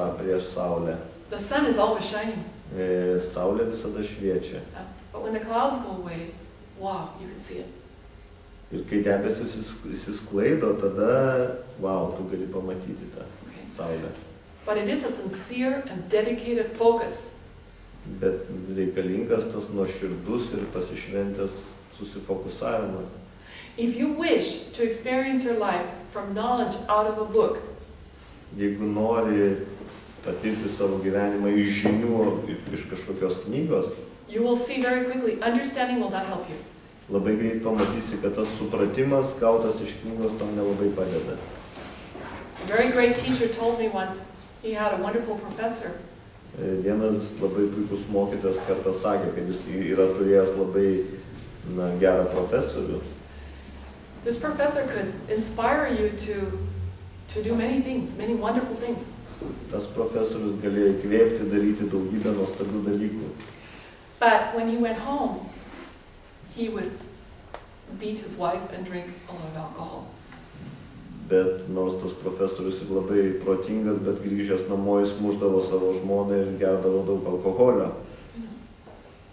saulę. The sun is always shining. Saulė visada šviečia. But when the clouds go away, wow, you can see it. Ir kai debesis išsisklaido, tada, wow, tu gali pamatyti tą saulę. But it is a sincere and dedicated focus. Bet reikalingas tas nuoširdus ir pasišventęs susifokusavimas. If you wish to experience your life from knowledge out of a book, Jeigu nori patirti savo gyvenimą iš žinių, iš kažkokios knygos, you will see very quickly, understanding will not help you. labai greit pamatysi, kad tas supratimas gautas iš knygos tam nelabai padeda. A very great teacher told me once, he had a wonderful professor. Vienas labai puikus mokytojas kartą sakė, kad jis yra turėjęs labai gerą profesorių. This professor could inspire you to do many things, many wonderful things. Tas profesorius galėjo įkvėpti daryti daugybę nuostabių dalykų. But when he went home, he would beat his wife and drink a lot of alcohol. Bet nors tas profesorius ir labai protingas, bet grįžęs namo jis mušdavo savo žmoną ir gerdavo daug alkoholio.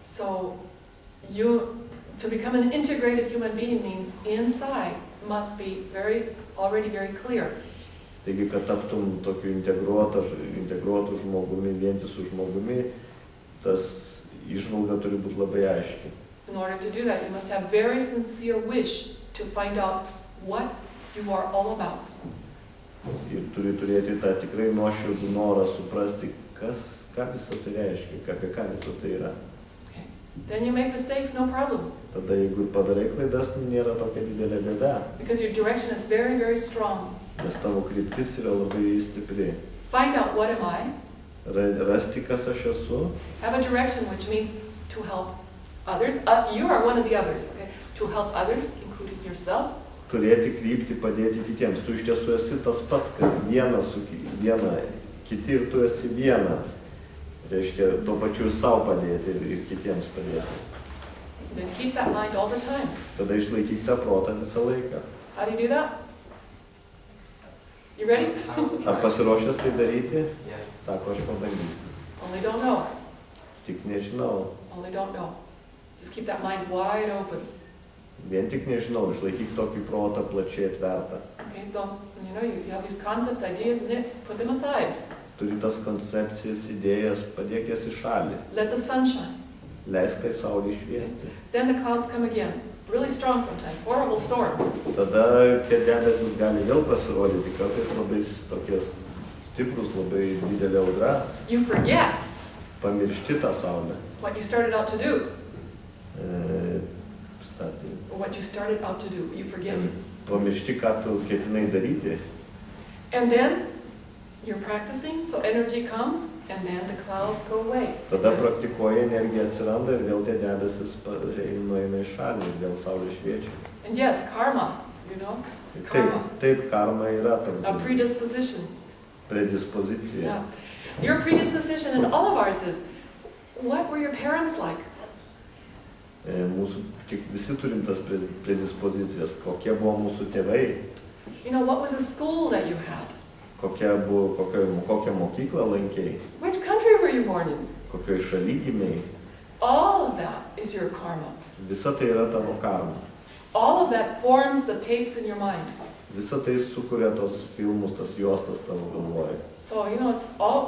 So to become an integrated human being means inside must be already very clear. Taigi, kad taptum tokiu integruotu žmogumi, vientisu žmogumi, tas įžvalga turi būti labai aiški. In order to do that, you must have very sincere wish to find out what you are all about. Ir turi turėti tą tikrai nuoširdų norą suprasti, ką visą tai reiškia, apie ką visą tai yra. Okay. Then you make mistakes, no problem. Tada, jeigu padarai klaidas, nėra tokia didelė bėda. Because your direction is very, very strong. Nes tavo kryptis yra labai stipri. Find out what am I. Rasti, kas aš esu. Have a direction, which means to help others. You are one of the others, okay? To help others, including yourself. turėti kryptį, padėti kitiems. Tu iš tiesų esi tas pats, kad viena su viena, kiti ir tu esi viena. Reiškia, tuo pačiu savo padėti ir kitiems padėti. Then keep that mind all the time. Tada išlaikyk tą protą visą laiką. How do you do that? You ready? Ar pasiruošęs tai daryti? Yes. Sako, aš pabandysiu. Only don't know. Tik nežinau. Only don't know. Just keep that mind wide open. Vien tik nežinau, išlaikyk tokį protą plačiai atvertą. Okay, don't, you have these concepts, ideas, put them aside. Turi tas koncepcijas, idėjas, padėk jas į šalį. Let the sun shine. Leisk tai saulį šviesti. Then the clouds come again. Really strong sometimes. Horrible storm. Tada tie debesis gali vėl pasirodyti, kartais labai tokie stiprus, labai didelė audra. You forget Pamiršti tą saulę. what you started out to do. Statį. What you started out to do. You forget it. Pamiršti, ką tu ketinai daryti. And then you're practicing, so energy comes, and then the clouds go away. Tada praktikuoji, energija atsiranda ir vėl tie debesis nueina į šalį ir vėl saulė šviečia. And yes, karma, Taip, karma yra a tam predisposition. predispozicija. Yeah. Your predisposition and all of ours is, what were your parents like? Mūsų, visi turim tas predispozicijas, kokie buvo mūsų tėvai, What was the school that you had? kokią mokyklą lankei, Which country were you born in? kokioj šaly gimei. All of that is your karma. Visa tai yra tavo karma. All of that forms the tapes in your mind. Visa tai sukuria tos filmus, tas juostas tavo galvoje. So,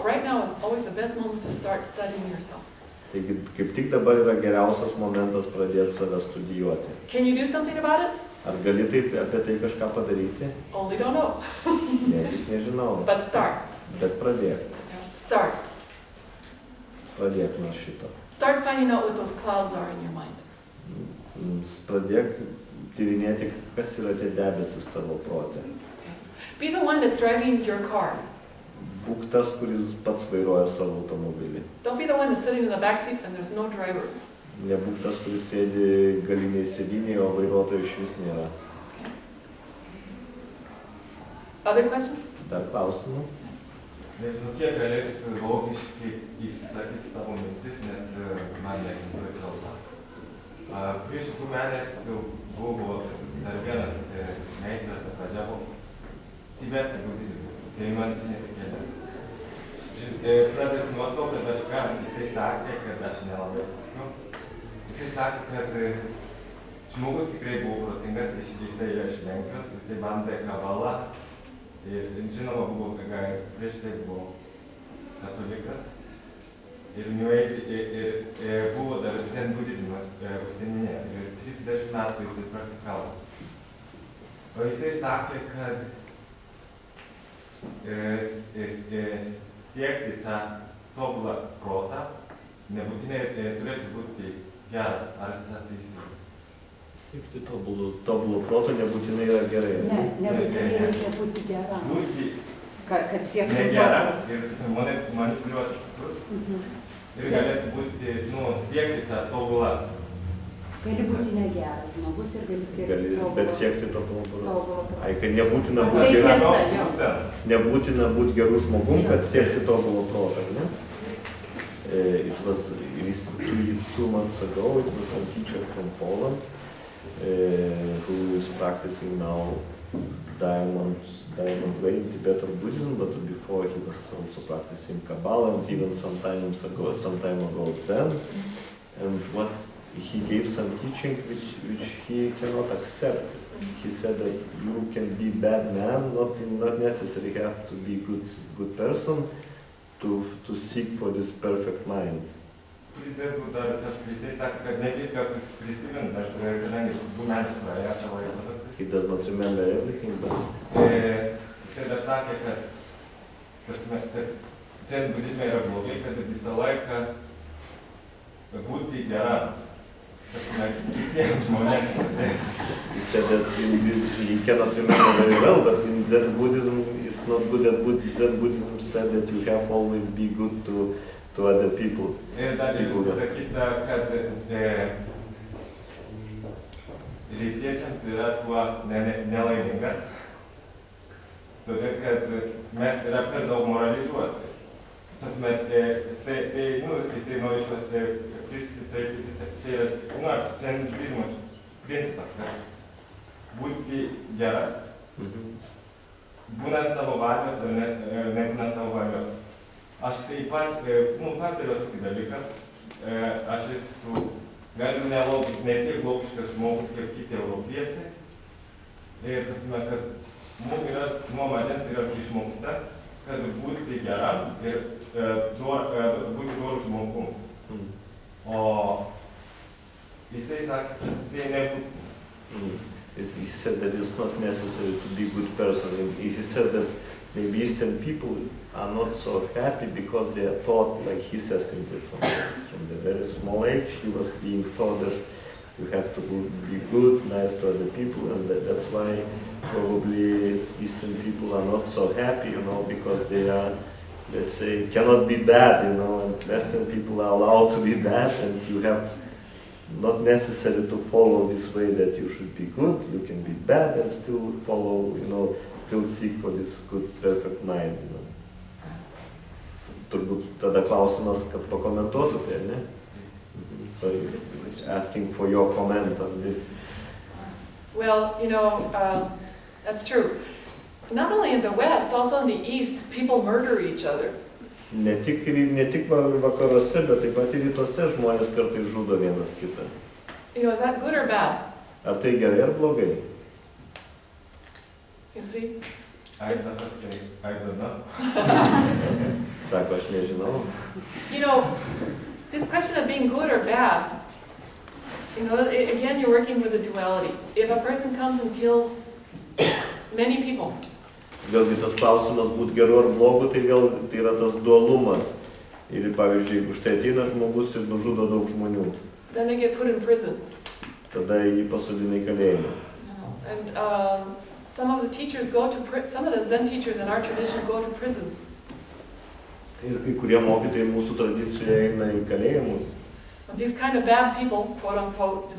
right now is always the best moment to start studying yourself. Taigi, kaip tik dabar yra geriausias momentas pradėti save studijuoti. Can you do something about it? Ar gali apie tai kažką padaryti? Only don't know. Ne, tik nežinau. But start. Bet pradėk. Start. Pradėk nuo šito. Start finding out what those clouds are in your mind. Pradėk tyrinėti, kas yra tie debesis tavo prote. Be the one that's driving your car. Būk tas, kuris pats vairuoja savo automobilį. Don't be the one that's sitting in the back seat and there's no driver. Nebūk tas, kuris sėdi galiniai sėdiniai, o vairuotojo išvis nėra. Other questions? Dar klausimų? Nežinau, kiek galėsiu logiškai įsisakyti savo mintis, nes man neegzistuoja kalba. Prieš 2 mėnesių buvo dar vienas meistras atvažiavo Tibetą budizmą, tai man nesikėlė. Pradės nuo to, kad jisai sakė, kad aš nelabai. Jisai sakė, kad žmogus tikrai buvo protingas, jisai yra iš Lenkijos, jisai bandė kabalą. Ir žinoma, prieš tai buvo katalikas. Ir New Age, ir buvo dar Zen budizmą užsienyje. Ir 30 metų jisai praktikavo. O jisai sakė, kad siekti tą tobulą protą nebūtinai turėtų būti geras. Ar čia teisinga? Siekti tobulo proto nebūtinai yra gerai. Ne, nebūtinai reikia būti gera. Kad siekti negera ir manipuliuoti kitus. Ir galėtų būti, siekti tą tobulą. Gali būti negeras žmogus ir gali siekti tobulo. Bet siekti tobulo proto. Ai, kad nebūtina būti gerų žmogum, kad siekti tobulo proto, ne? It was 2 months ago, it was some teacher from Poland who is practicing now diamond way in Tibetan Buddhism, but before he was also practicing Kabbalah and even some time ago Zen. And what he gave some teaching which he cannot accept. He said that you can be bad man, not necessarily have to be good person to seek for this perfect mind. Pridėtų dar jisai sakė, kad ne viską prisimint, nes kadangi 2 metų praėjo čia laiko. He does not remember everything, but jisai dar sakė, kad Zen budizme yra blogai, kad visą laiką būti gera. He said that he cannot remember very well, but in Zen Buddhism it's not good at Zen Buddhism said that you have always be good to other people. Ir dar jūs sakyta, kad rytiečiams yra tuo nelaimingas, todėl kad mes yra per daug moralizuoti. Tai norėčiau pristatyti, tai yra centrizmo principas, kad būti geras, būnant savo valios ar nebūnant savo valios. Aš taip pat pastebiu tokį dalyką, aš esu galiu ne tiek logiškas žmogus, kaip kiti europiečiai. Ir kad nuo manęs yra išmokta, kad būti geram ir būti doru žmogum. O jisai sakė, tai nebūtų. He said that it's not necessary to be a good person. He said that maybe Eastern people are not so happy because they are taught, like he says, from the very small age, he was being taught that you have to be good, nice to other people, and that's why probably Eastern people are not so happy, because they are, let's say, cannot be bad, and Western people are allowed to be bad, and you have not necessary to follow this way that you should be good, you can be bad and still follow, still seek for this good, perfect mind, Turbūt tada klausimas, kad pakomentuotų tai, ne? So asking for your comment on this. Well, that's true. Not only in the West, also in the East, people murder each other. Ne tik vakaruose, bet taip pat ir rytuose žmonės kartais žudo vienas kitą. Is that good or bad? Ar tai gerai ar blogai? You see? I don't know. Sako, aš nežinau. This question of being good or bad, again, you're working with a duality. If a person comes and kills many people, Vėlgi tas klausimas būti geru ar blogu, tai vėl tai yra tas dualumas. Ir pavyzdžiui, jeigu štai ateina žmogus ir nužudo daug žmonių, then they get put in prison. tada jį pasodina į kalėjimą. And some of the Zen teachers in our tradition go to prisons. Tai ir kai kurie mokytojai mūsų tradicijoje eina į kalėjimus. These kind of bad people, quote unquote,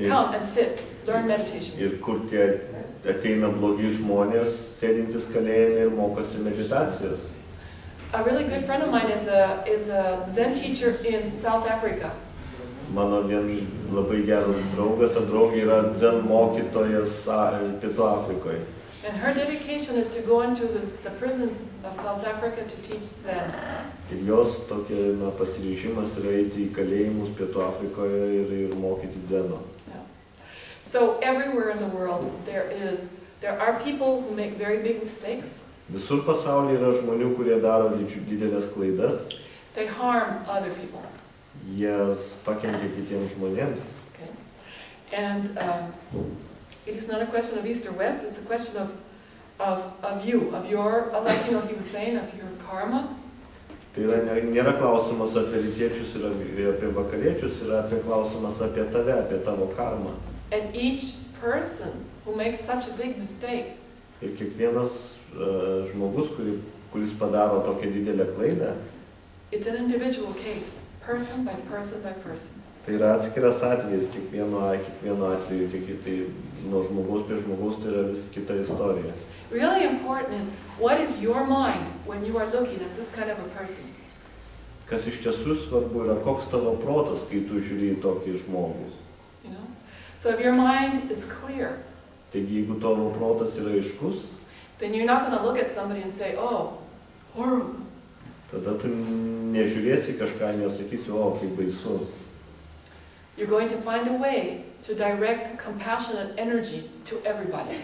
come and sit, learn meditation. Ir kur tie ateina blogi žmonės, sėdintys kalėjime ir mokosi meditacijos. A really good friend of mine is a Zen teacher in South Africa. Mano vien labai geras draugas, ar draugė yra Zen mokytojas Pietų Afrikoje. And her dedication is to go into the prisons of South Africa to teach Zen. Ir jos tokia pasiryžimas yra eiti į kalėjimus Pietų Afrikoje ir mokyti Zeno. So everywhere in the world there are people who make very big mistakes. Visur pasaulyje yra žmonių, kurie daro didelės klaidas. They harm other people. Jie pakenkia kitiems žmonėms. Okay. And it is not a question of East or West, it's a question of your, like he was saying, of your karma. Tai nėra klausimas apie rytiečius ir apie vakariečius, yra apie klausimas apie tave, apie tavo karmą. And each person who makes such a big mistake, ir kiekvienas žmogus, kuris padaro tokią didelę klaidą, it's an individual case, person by person by person. Tai yra atskiras atvejis, kiekvieno atveju, tai nuo žmogaus prie žmogaus tai yra vis kita istorija. Really important is, what is your mind when you are looking at this kind of a person? Kas iš tiesų svarbu yra, koks tavo protas, kai tu žiūri į tokį žmogų. So if your mind is clear, taigi jeigu tavo protas yra aiškus, then you're not going to look at somebody and say, oh, horrible. Tada tu nežiūrėsi kažką, nesakysi, kaip baisu. You're going to find a way to direct compassionate energy to everybody.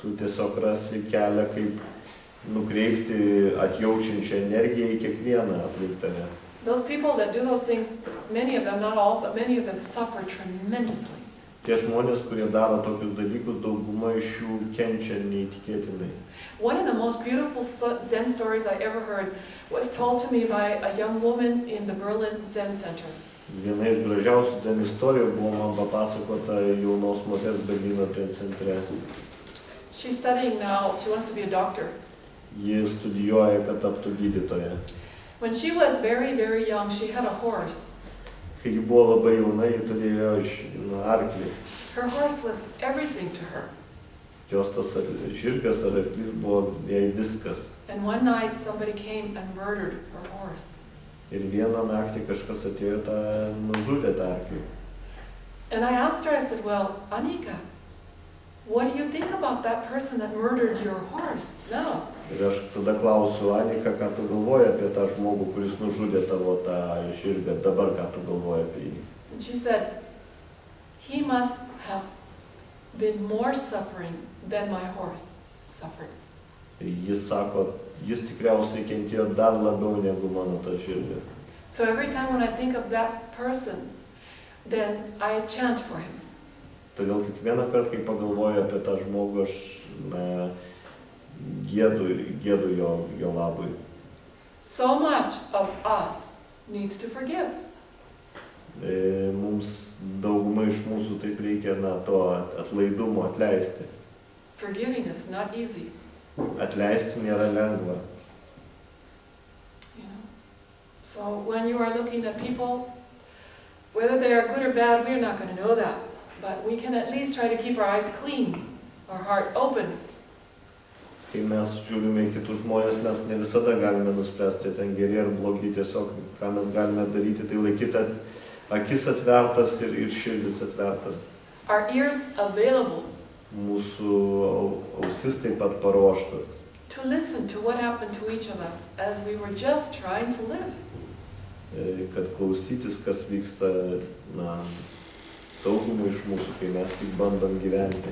Tu tiesiog rasi kelią, kaip nukreipti atjaučiančią energiją į kiekvieną aplink tave. Those people that do those things, many of them, not all, but many of them suffer tremendously. Tie žmonės, kurie daro tokius dalykus, dauguma iš jų kenčia neįtikėtinai. One of the most beautiful Zen stories I ever heard was told to me by a young woman in the Berlin Zen Center. Viena iš gražiausių Zen istorijų buvo man papasakota jaunos moters Berlyno Zen centre. She's studying now, she wants to be a doctor. Ji studijuoja, kad taptų gydytoja. When she was very, very young, she had a horse. Kai ji buvo labai jauna, ji turėjo arklį. Her horse was everything to her. Jos tas žirgas ar arklys buvo jai viskas. And one night somebody came and murdered her horse. Ir vieną naktį kažkas atėjo tą nužudė tą arklį. And I asked her, I said, well, Anika, what do you think about that person that murdered your horse? No. Ir aš tada klausiu, Anika, ką tu galvoji apie tą žmogų, kuris nužudė tavo tą žirgą, dabar ką tu galvoji apie jį? And she said, he must have been more suffering than my horse suffered. Ir jis sako, jis tikriausiai kentėjo dar labiau negu mano tas žirgas. So every time when I think of that person, then I chant for him. Todėl kiekvieną kartą, kai pagalvoju apie tą žmogų, aš gėdu jo labui. So much of us needs to forgive. Mums dauguma iš mūsų taip reikia to atlaidumo, atleisti. Forgiving is not easy. Atleisti nėra lengva. You know? So when you are looking at people, whether they are good or bad, we're not going to know that. But we can at least try to keep our eyes clean, our heart open. Kai mes žiūrime į kitus žmonės, mes ne visada galime nuspręsti, ten geri ar blogi, tiesiog ką mes galime daryti, tai laikyti akis atvertas ir širdis atvertas. Our ears available. Mūsų ausis taip pat paruoštas. To listen to what happened to each of us as we were just trying to live. Kad klausytis, kas vyksta daugumai iš mūsų, kai mes tik bandom gyventi.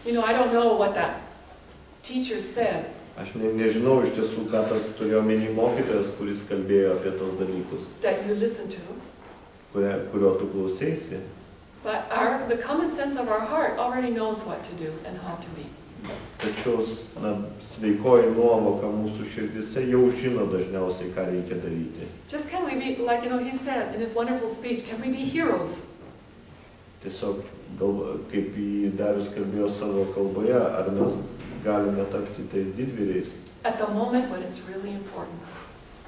You know, I don't know what that teacher said. Aš nežinau iš tiesų, ką tas turėjo omeny mokytojas, kuris kalbėjo apie tos dalykus. That you listen to. Kurio tu klausėsi. But the common sense of our heart already knows what to do and how to be. Tačiau sveikoji nuovoka mūsų širdise jau žino dažniausiai, ką reikia daryti. Just can we be, like, you know, he said in his wonderful speech, can we be heroes? Tiesiog, kaip Darius kalbėjo savo kalboje, ar mes galime tapti tais didvyriais? At the moment when it's really important.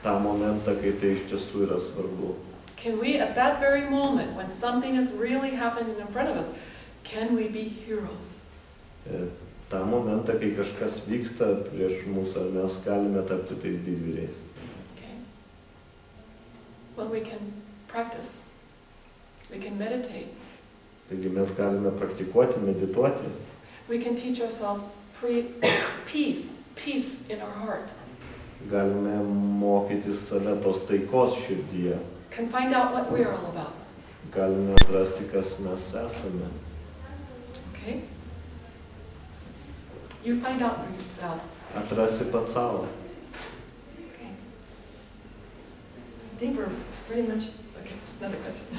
tą momentą, kai tai iš tiesų yra svarbu. Can we, at that very moment, when something is really happening in front of us, can we be heroes? Tą momentą, kai kažkas vyksta prieš mus, ar mes galime tapti tais didvyriais. Okay. Well, we can practice. We can meditate. Taigi mes galime praktikuoti, medituoti. We can teach ourselves peace in our heart. Galime mokytis save tos taikos širdyje. Can find out what we're all about. Galime atrasti, kas mes esame. Okay? You find out for yourself. Atrasi pats savo. Okay. I think we're pretty much... Okay, another question.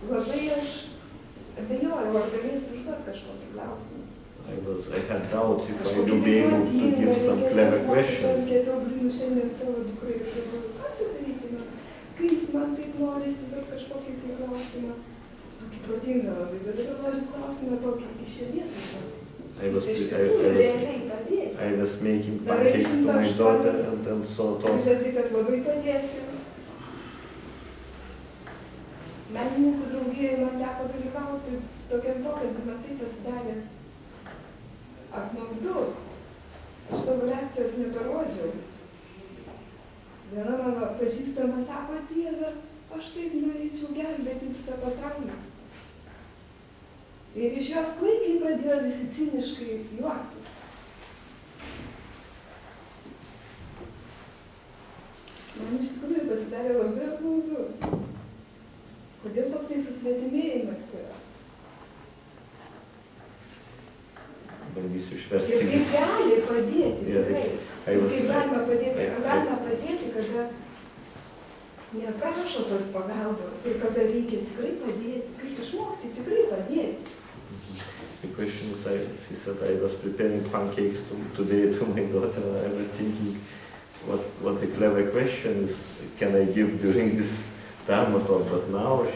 Labai aš abejojau, ar galėsiu užduoti kažkokį klausimą. I had doubts if I would be able to give some clever questions. Šiandien savo dukrai ir galvoju, ką čia daryti, kaip man taip norisi, bet kažkokį tai klausimą. Tokį protingą labai, bet dabar noriu klausimą tokį iš širdies užduoti. I was making pancakes to my daughter and then so thought. Žodį, kad labai padėsi. Menininkų draugijoje man teko dalyvauti tokiam pokalbį, man taip pasidarė apmaudu. Aš savo reakcijos neparodžiau. Viena mano pažįstama sako, Dieve, aš taip norėčiau gelbėti visą pasaulį. Ir iš jos klaikiai pradėjo visi ciniškai juoktis. Man iš tikrųjų pasidarė labai apmaudu. Kodėl toksai susvetimėjimas yra? Bandysiu išversti. Ir kaip gali padėti, tikrai. Kaip galima padėti, galima padėti, kada neprašo tos pagalbos, ir kada reikia tikrai padėti, kaip išmokti tikrai padėti. The question is, she said, I was preparing pancakes today to my daughter, and I was thinking what the clever question is, can I give during this Dharma talk? But now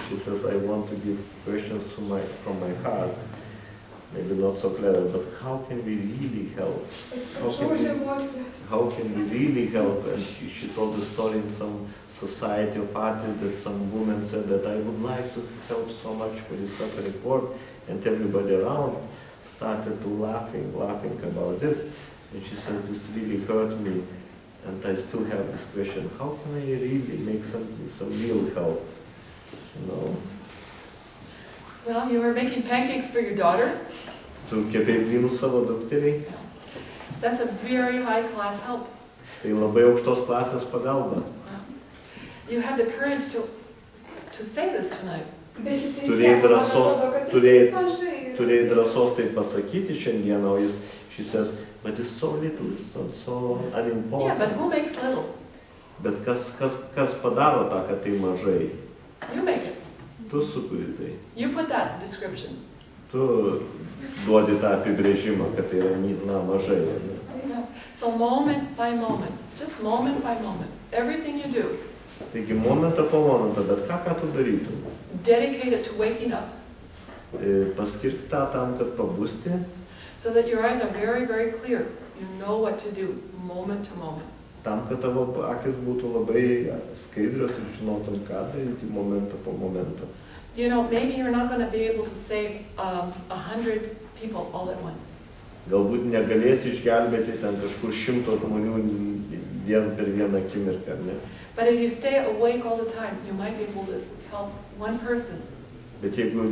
she says, I want to give questions from my heart. maybe not so clever, but how can we really help? How can we really help? And she told the story in some society of artists that some woman said that I would like to help so much for this suffering poor, and everybody around started to laughing about this. And she said, this really hurt me, and I still have this question, how can I really make some real help? You know? Well, you were making pancakes for your daughter. Tu kepei blynus savo dukteriai. That's a very high-class help. Tai labai aukštos klasės pagalba. You had the courage to say this tonight. Turėjai drąsos tai pasakyti šiandieną, o she says, but it's so little, it's not so unimportant. Yeah, but who makes little? Bet kas padaro tą, kad tai mažai? You make it. Tu sukuri tai. You put that description. Tu duodi tą apibrėžimą, kad tai yra mažai. So moment by moment, just moment by moment, everything you do. Taigi momentą po momentą, bet ką tu darytum? Dedicate it to waking up. Paskirti tą tam, kad pabusti. So that your eyes are very, very clear. You know what to do, moment to moment. Tam, kad tavo akis būtų labai skaidrios ir žinotum, ką daryti momentą po momento. You know, maybe you're not going to be able to save 100 people all at once. Galbūt negalėsi išgelbėti ten kažkur 100 žmonių per vieną akimirką, ne? But if you stay awake all the time, you might be able to help one person. Bet jeigu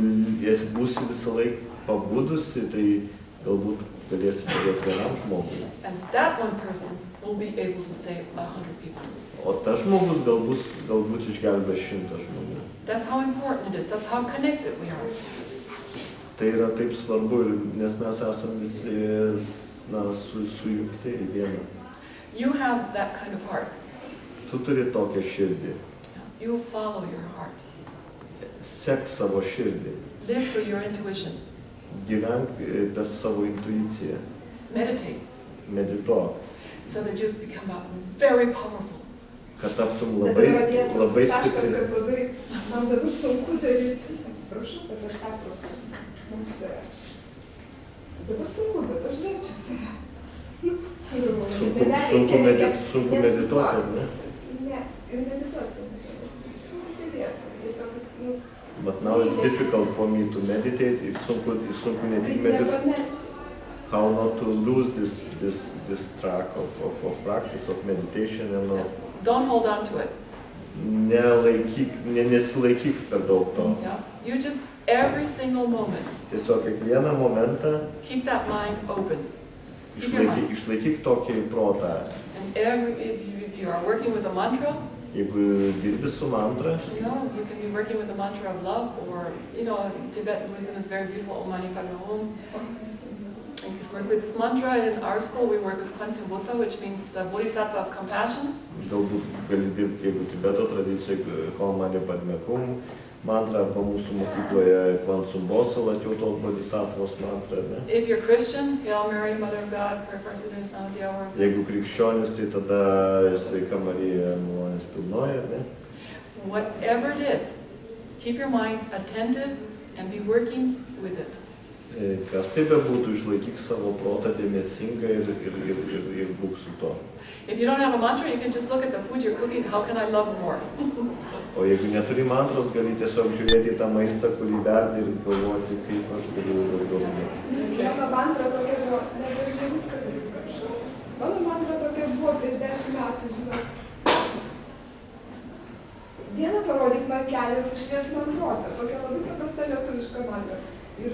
būsi visą laiką pabudusi, tai galbūt galėsi padėti vienam žmogui. And that one person will be able to save 100 people. O tas žmogus galbūt išgelbė 100 žmonių. That's how important it is. That's how connected we are. Tai yra taip svarbu, nes mes esame visi sujungti į vieną. You have that kind of heart. Tu turi tokią širdį. You follow your heart. Sek savo širdį. Live through your intuition. Gyvenk per savo intuiciją. Meditate. Medituok. So that you become very powerful. Kad taptum labai stipri. Man dabar sunku daryti. Atsiprašau, kad aš pertraukiau. Dabar sunku, bet aš daryčiau save. Sunku medituoti, ne? Ne, ir medituoti sunku sėdėti. But now it's difficult for me to meditate. Sunku ne tik medituoti. How not to lose this track of practice of meditation and of. Don't hold on to it. Nesilaikyk per daug to. Yeah. You just every single moment. Tiesiog kiekvieną momentą. Keep that mind open. Išlaikyk tokį protą. And if you are working with a mantra. Jeigu dirbi su mantra. You know, you can be working with the mantra of love, or you know, Tibetan Buddhism is very beautiful. Om Mani Padme Hum. You could work with this mantra. In our school, we work with Kwan, which means the Bodhisattva of compassion. Galbūt gali dirbti, jeigu Tibeto tradicijoje Om Mani Padme Hum mantra, arba mūsų mokykloje Kwan Tautos Bodhisattvos mantra, ne? If you're Christian, Hail Mary, Mother of God, pray for us sinners now at the hour. Jeigu krikščionis, tai tada Sveika Marija, malonės pilnoji, ne? Whatever it is, keep your mind attentive and be working with it. Kas tai bebūtų, išlaikyk savo protą dėmesingą ir būk su to. If you don't have a mantra, you can just look at the food you're cooking. How can I love more? O jeigu neturi mantros, gali tiesiog žiūrėti tą maistą, kurį verdi ir galvoti, kaip aš galiu daugiau mylėti. Mano mantra tokia buvo, nedažnai viskas atsiprašau. Mano mantra tokia buvo prieš 10 metų, žinot. Dieną parodyk man kelią ir užšvies man protą. Tokia labai paprasta lietuviška mantra. Ir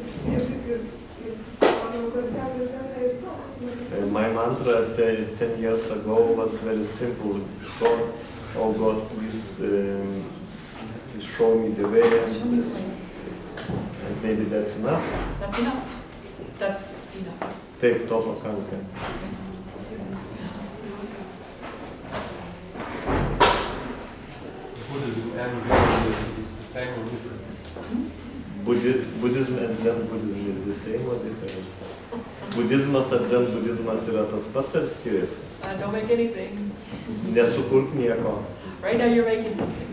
manau, kad ten ir to. My mantra 10 years ago was very simple. God, oh God, please show me the way, and maybe that's enough. That's enough. That's enough. Taip, to pakanka. Buddhism and Zen is the same or different? Buddhism and Zen Buddhism is the same or different? Buddhizmas ar Zen Buddhizmas yra tas pats ar skiriasi? Don't make anything. Nesukurk nieko. Right now you're making something.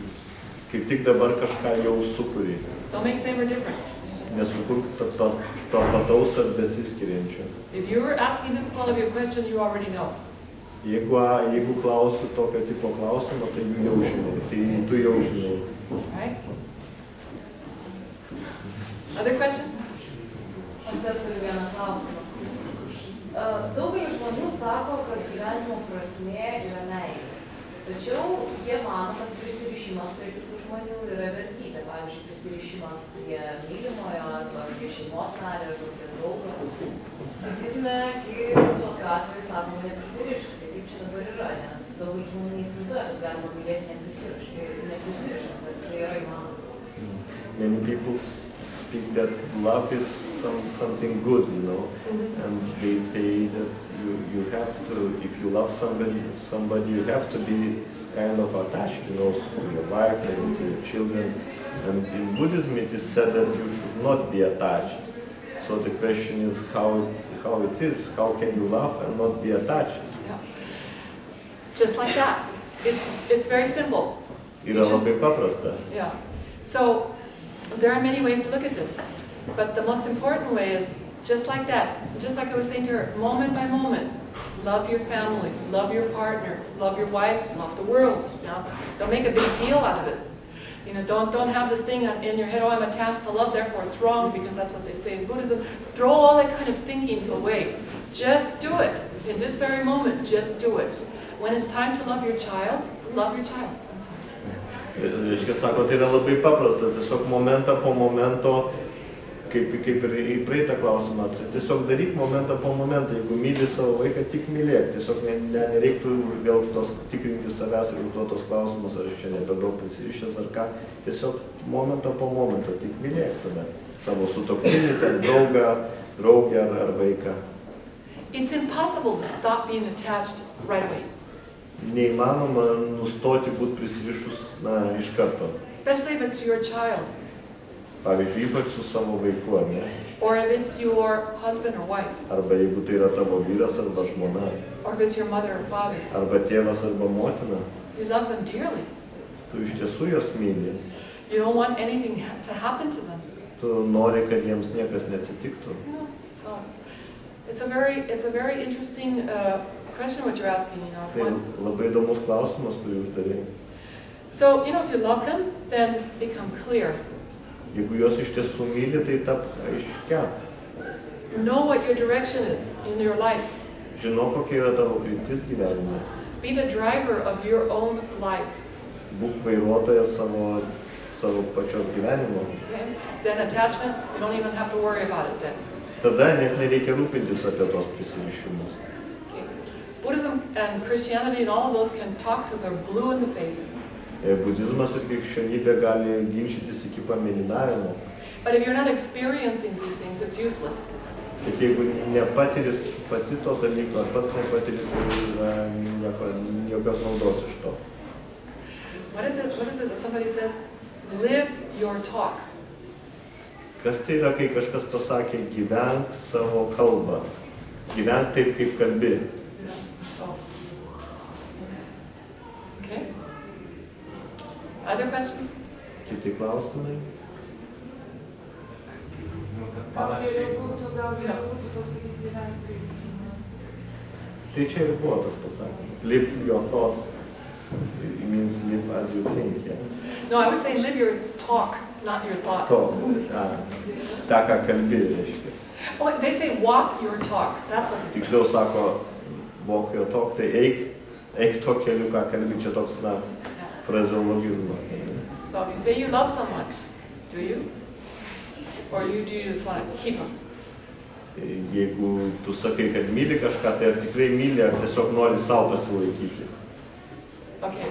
Kaip tik dabar kažką jau sukuri. Don't make same or different. nesukurk to pataus ar besiskiriančio. If you're asking this quality of question, you already know. Jeigu klausiu tokio tipo klausimo, tai jau žinai, tai tu jau žinai. Right? Other questions? Aš dar turiu vieną klausimą. Daugelis žmonių sako, kad gyvenimo prasmė yra meilė. Tačiau jie mano, kad prisirišimas prie kitų žmonių yra vertybė. Pavyzdžiui, prisirišimas prie mylimojo arba prie šeimos nario arba prie draugo. Budizme, kai tokiu atveju sakoma neprisirišti. Tai kaip čia dabar yra, nes daugelis žmonių neįsivaizduoja, kad galima mylėti neprisirišant, bet tai yra įmanoma. Many people speak that love is something good, you know, and they say that you have to, if you love somebody, you have to be kind of attached, you know, to your wife and to your children. And in Buddhism, it is said that you should not be attached. So the question is how it is. How can you love and not be attached? Yeah. Just like that. It's very simple. Yra labai paprasta. Yeah. So there are many ways to look at this. But the most important way is just like that. Just like I was saying to her, moment by moment, love your family, love your partner, love your wife, love the world. You know? Don't make a big deal out of it. You know, don't have this thing in your head, oh, I'm attached to love, therefore it's wrong, because that's what they say in Buddhism. Throw all that kind of thinking away. Just do it. In this very moment, just do it. When it's time to love your child, love your child. I'm sorry. Reiškia, sako, tai yra labai paprasta, tiesiog momentą po momento, kaip ir į praeitą klausimą, tiesiog daryk momentą po momentą, jeigu myli savo vaiką, tik mylėk, tiesiog nereiktų vėl tikrinti savęs ir užduoti tos klausimus, ar aš čia ne per daug prisirišęs ar ką, tiesiog momentą po momento, tik mylėk tada savo sutuoktinį, draugę ar vaiką. It's impossible to stop being attached right away. Neįmanoma nustoti būti prisirišus, iš karto. Especially if it's your child. Pavyzdžiui, ypač su savo vaiku, ar ne? Or if it's your husband or wife. Arba jeigu tai yra tavo vyras arba žmona. Or if it's your mother or father. Arba tėvas arba motina. You love them dearly. Tu iš tiesų juos myli. You don't want anything to happen to them. Tu nori, kad jiems niekas neatsitiktų. No. So it's a very interesting question what you're asking, you know. Tai labai įdomus klausimas, kurį uždavėjai. So, you know, if you love them, then become clear. Jeigu juos iš tiesų myli, tai tap aiškia. Know what your direction is in your life. Žinau, kokia yra tavo kryptis gyvenime. Be the driver of your own life. Būk vairuotojas savo pačios gyvenimo. Okay? Then attachment, you don't even have to worry about it then. Tada net nereikia rūpintis apie tos prisirišimus. Okay. Buddhism and Christianity and all of those can talk till they're blue in the face. Budizmas ir krikščionybė gali ginčytis iki pamėlynavimo. But if you're not experiencing these things, it's useless. Bet jeigu nepatiris pati to dalyko, ar pats nepatiris, tai jokios naudos iš to. What is it that somebody says? Live your talk. Kas tai yra, kai kažkas pasakė, gyvenk savo kalbą. Gyvenk taip, kaip kalbi. So, okay. Other questions? Kiti klausimai? Gal geriau būtų pasakyti gyventi. Tai čia ir buvo tas pasakymas. Live your thoughts. It means live as you think, yeah? No, I was saying live your talk, not your thoughts. Talk. Ta, ką kalbi, reiškia. Oh, they say walk your talk. That's what they say. Tiksliau sako, walk your talk, tai eik to keliu, ką kalbi, čia toks, frazeologizmas. So if you say you love someone, do you? Or do you just want to keep them? Jeigu tu sakai, kad myli kažką, tai ar tikrai myli, ar tiesiog nori savo pasilaikyti? Okay.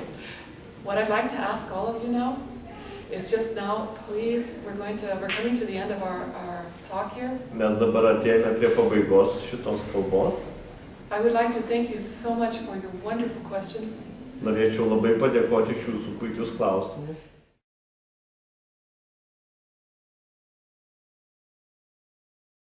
What I'd like to ask all of you now is just now, please, we're coming to the end of our talk here. Mes dabar atėjome prie pabaigos šitos kalbos. I would like to thank you so much for your wonderful questions. Norėčiau labai padėkoti iš jūsų puikius klausimus.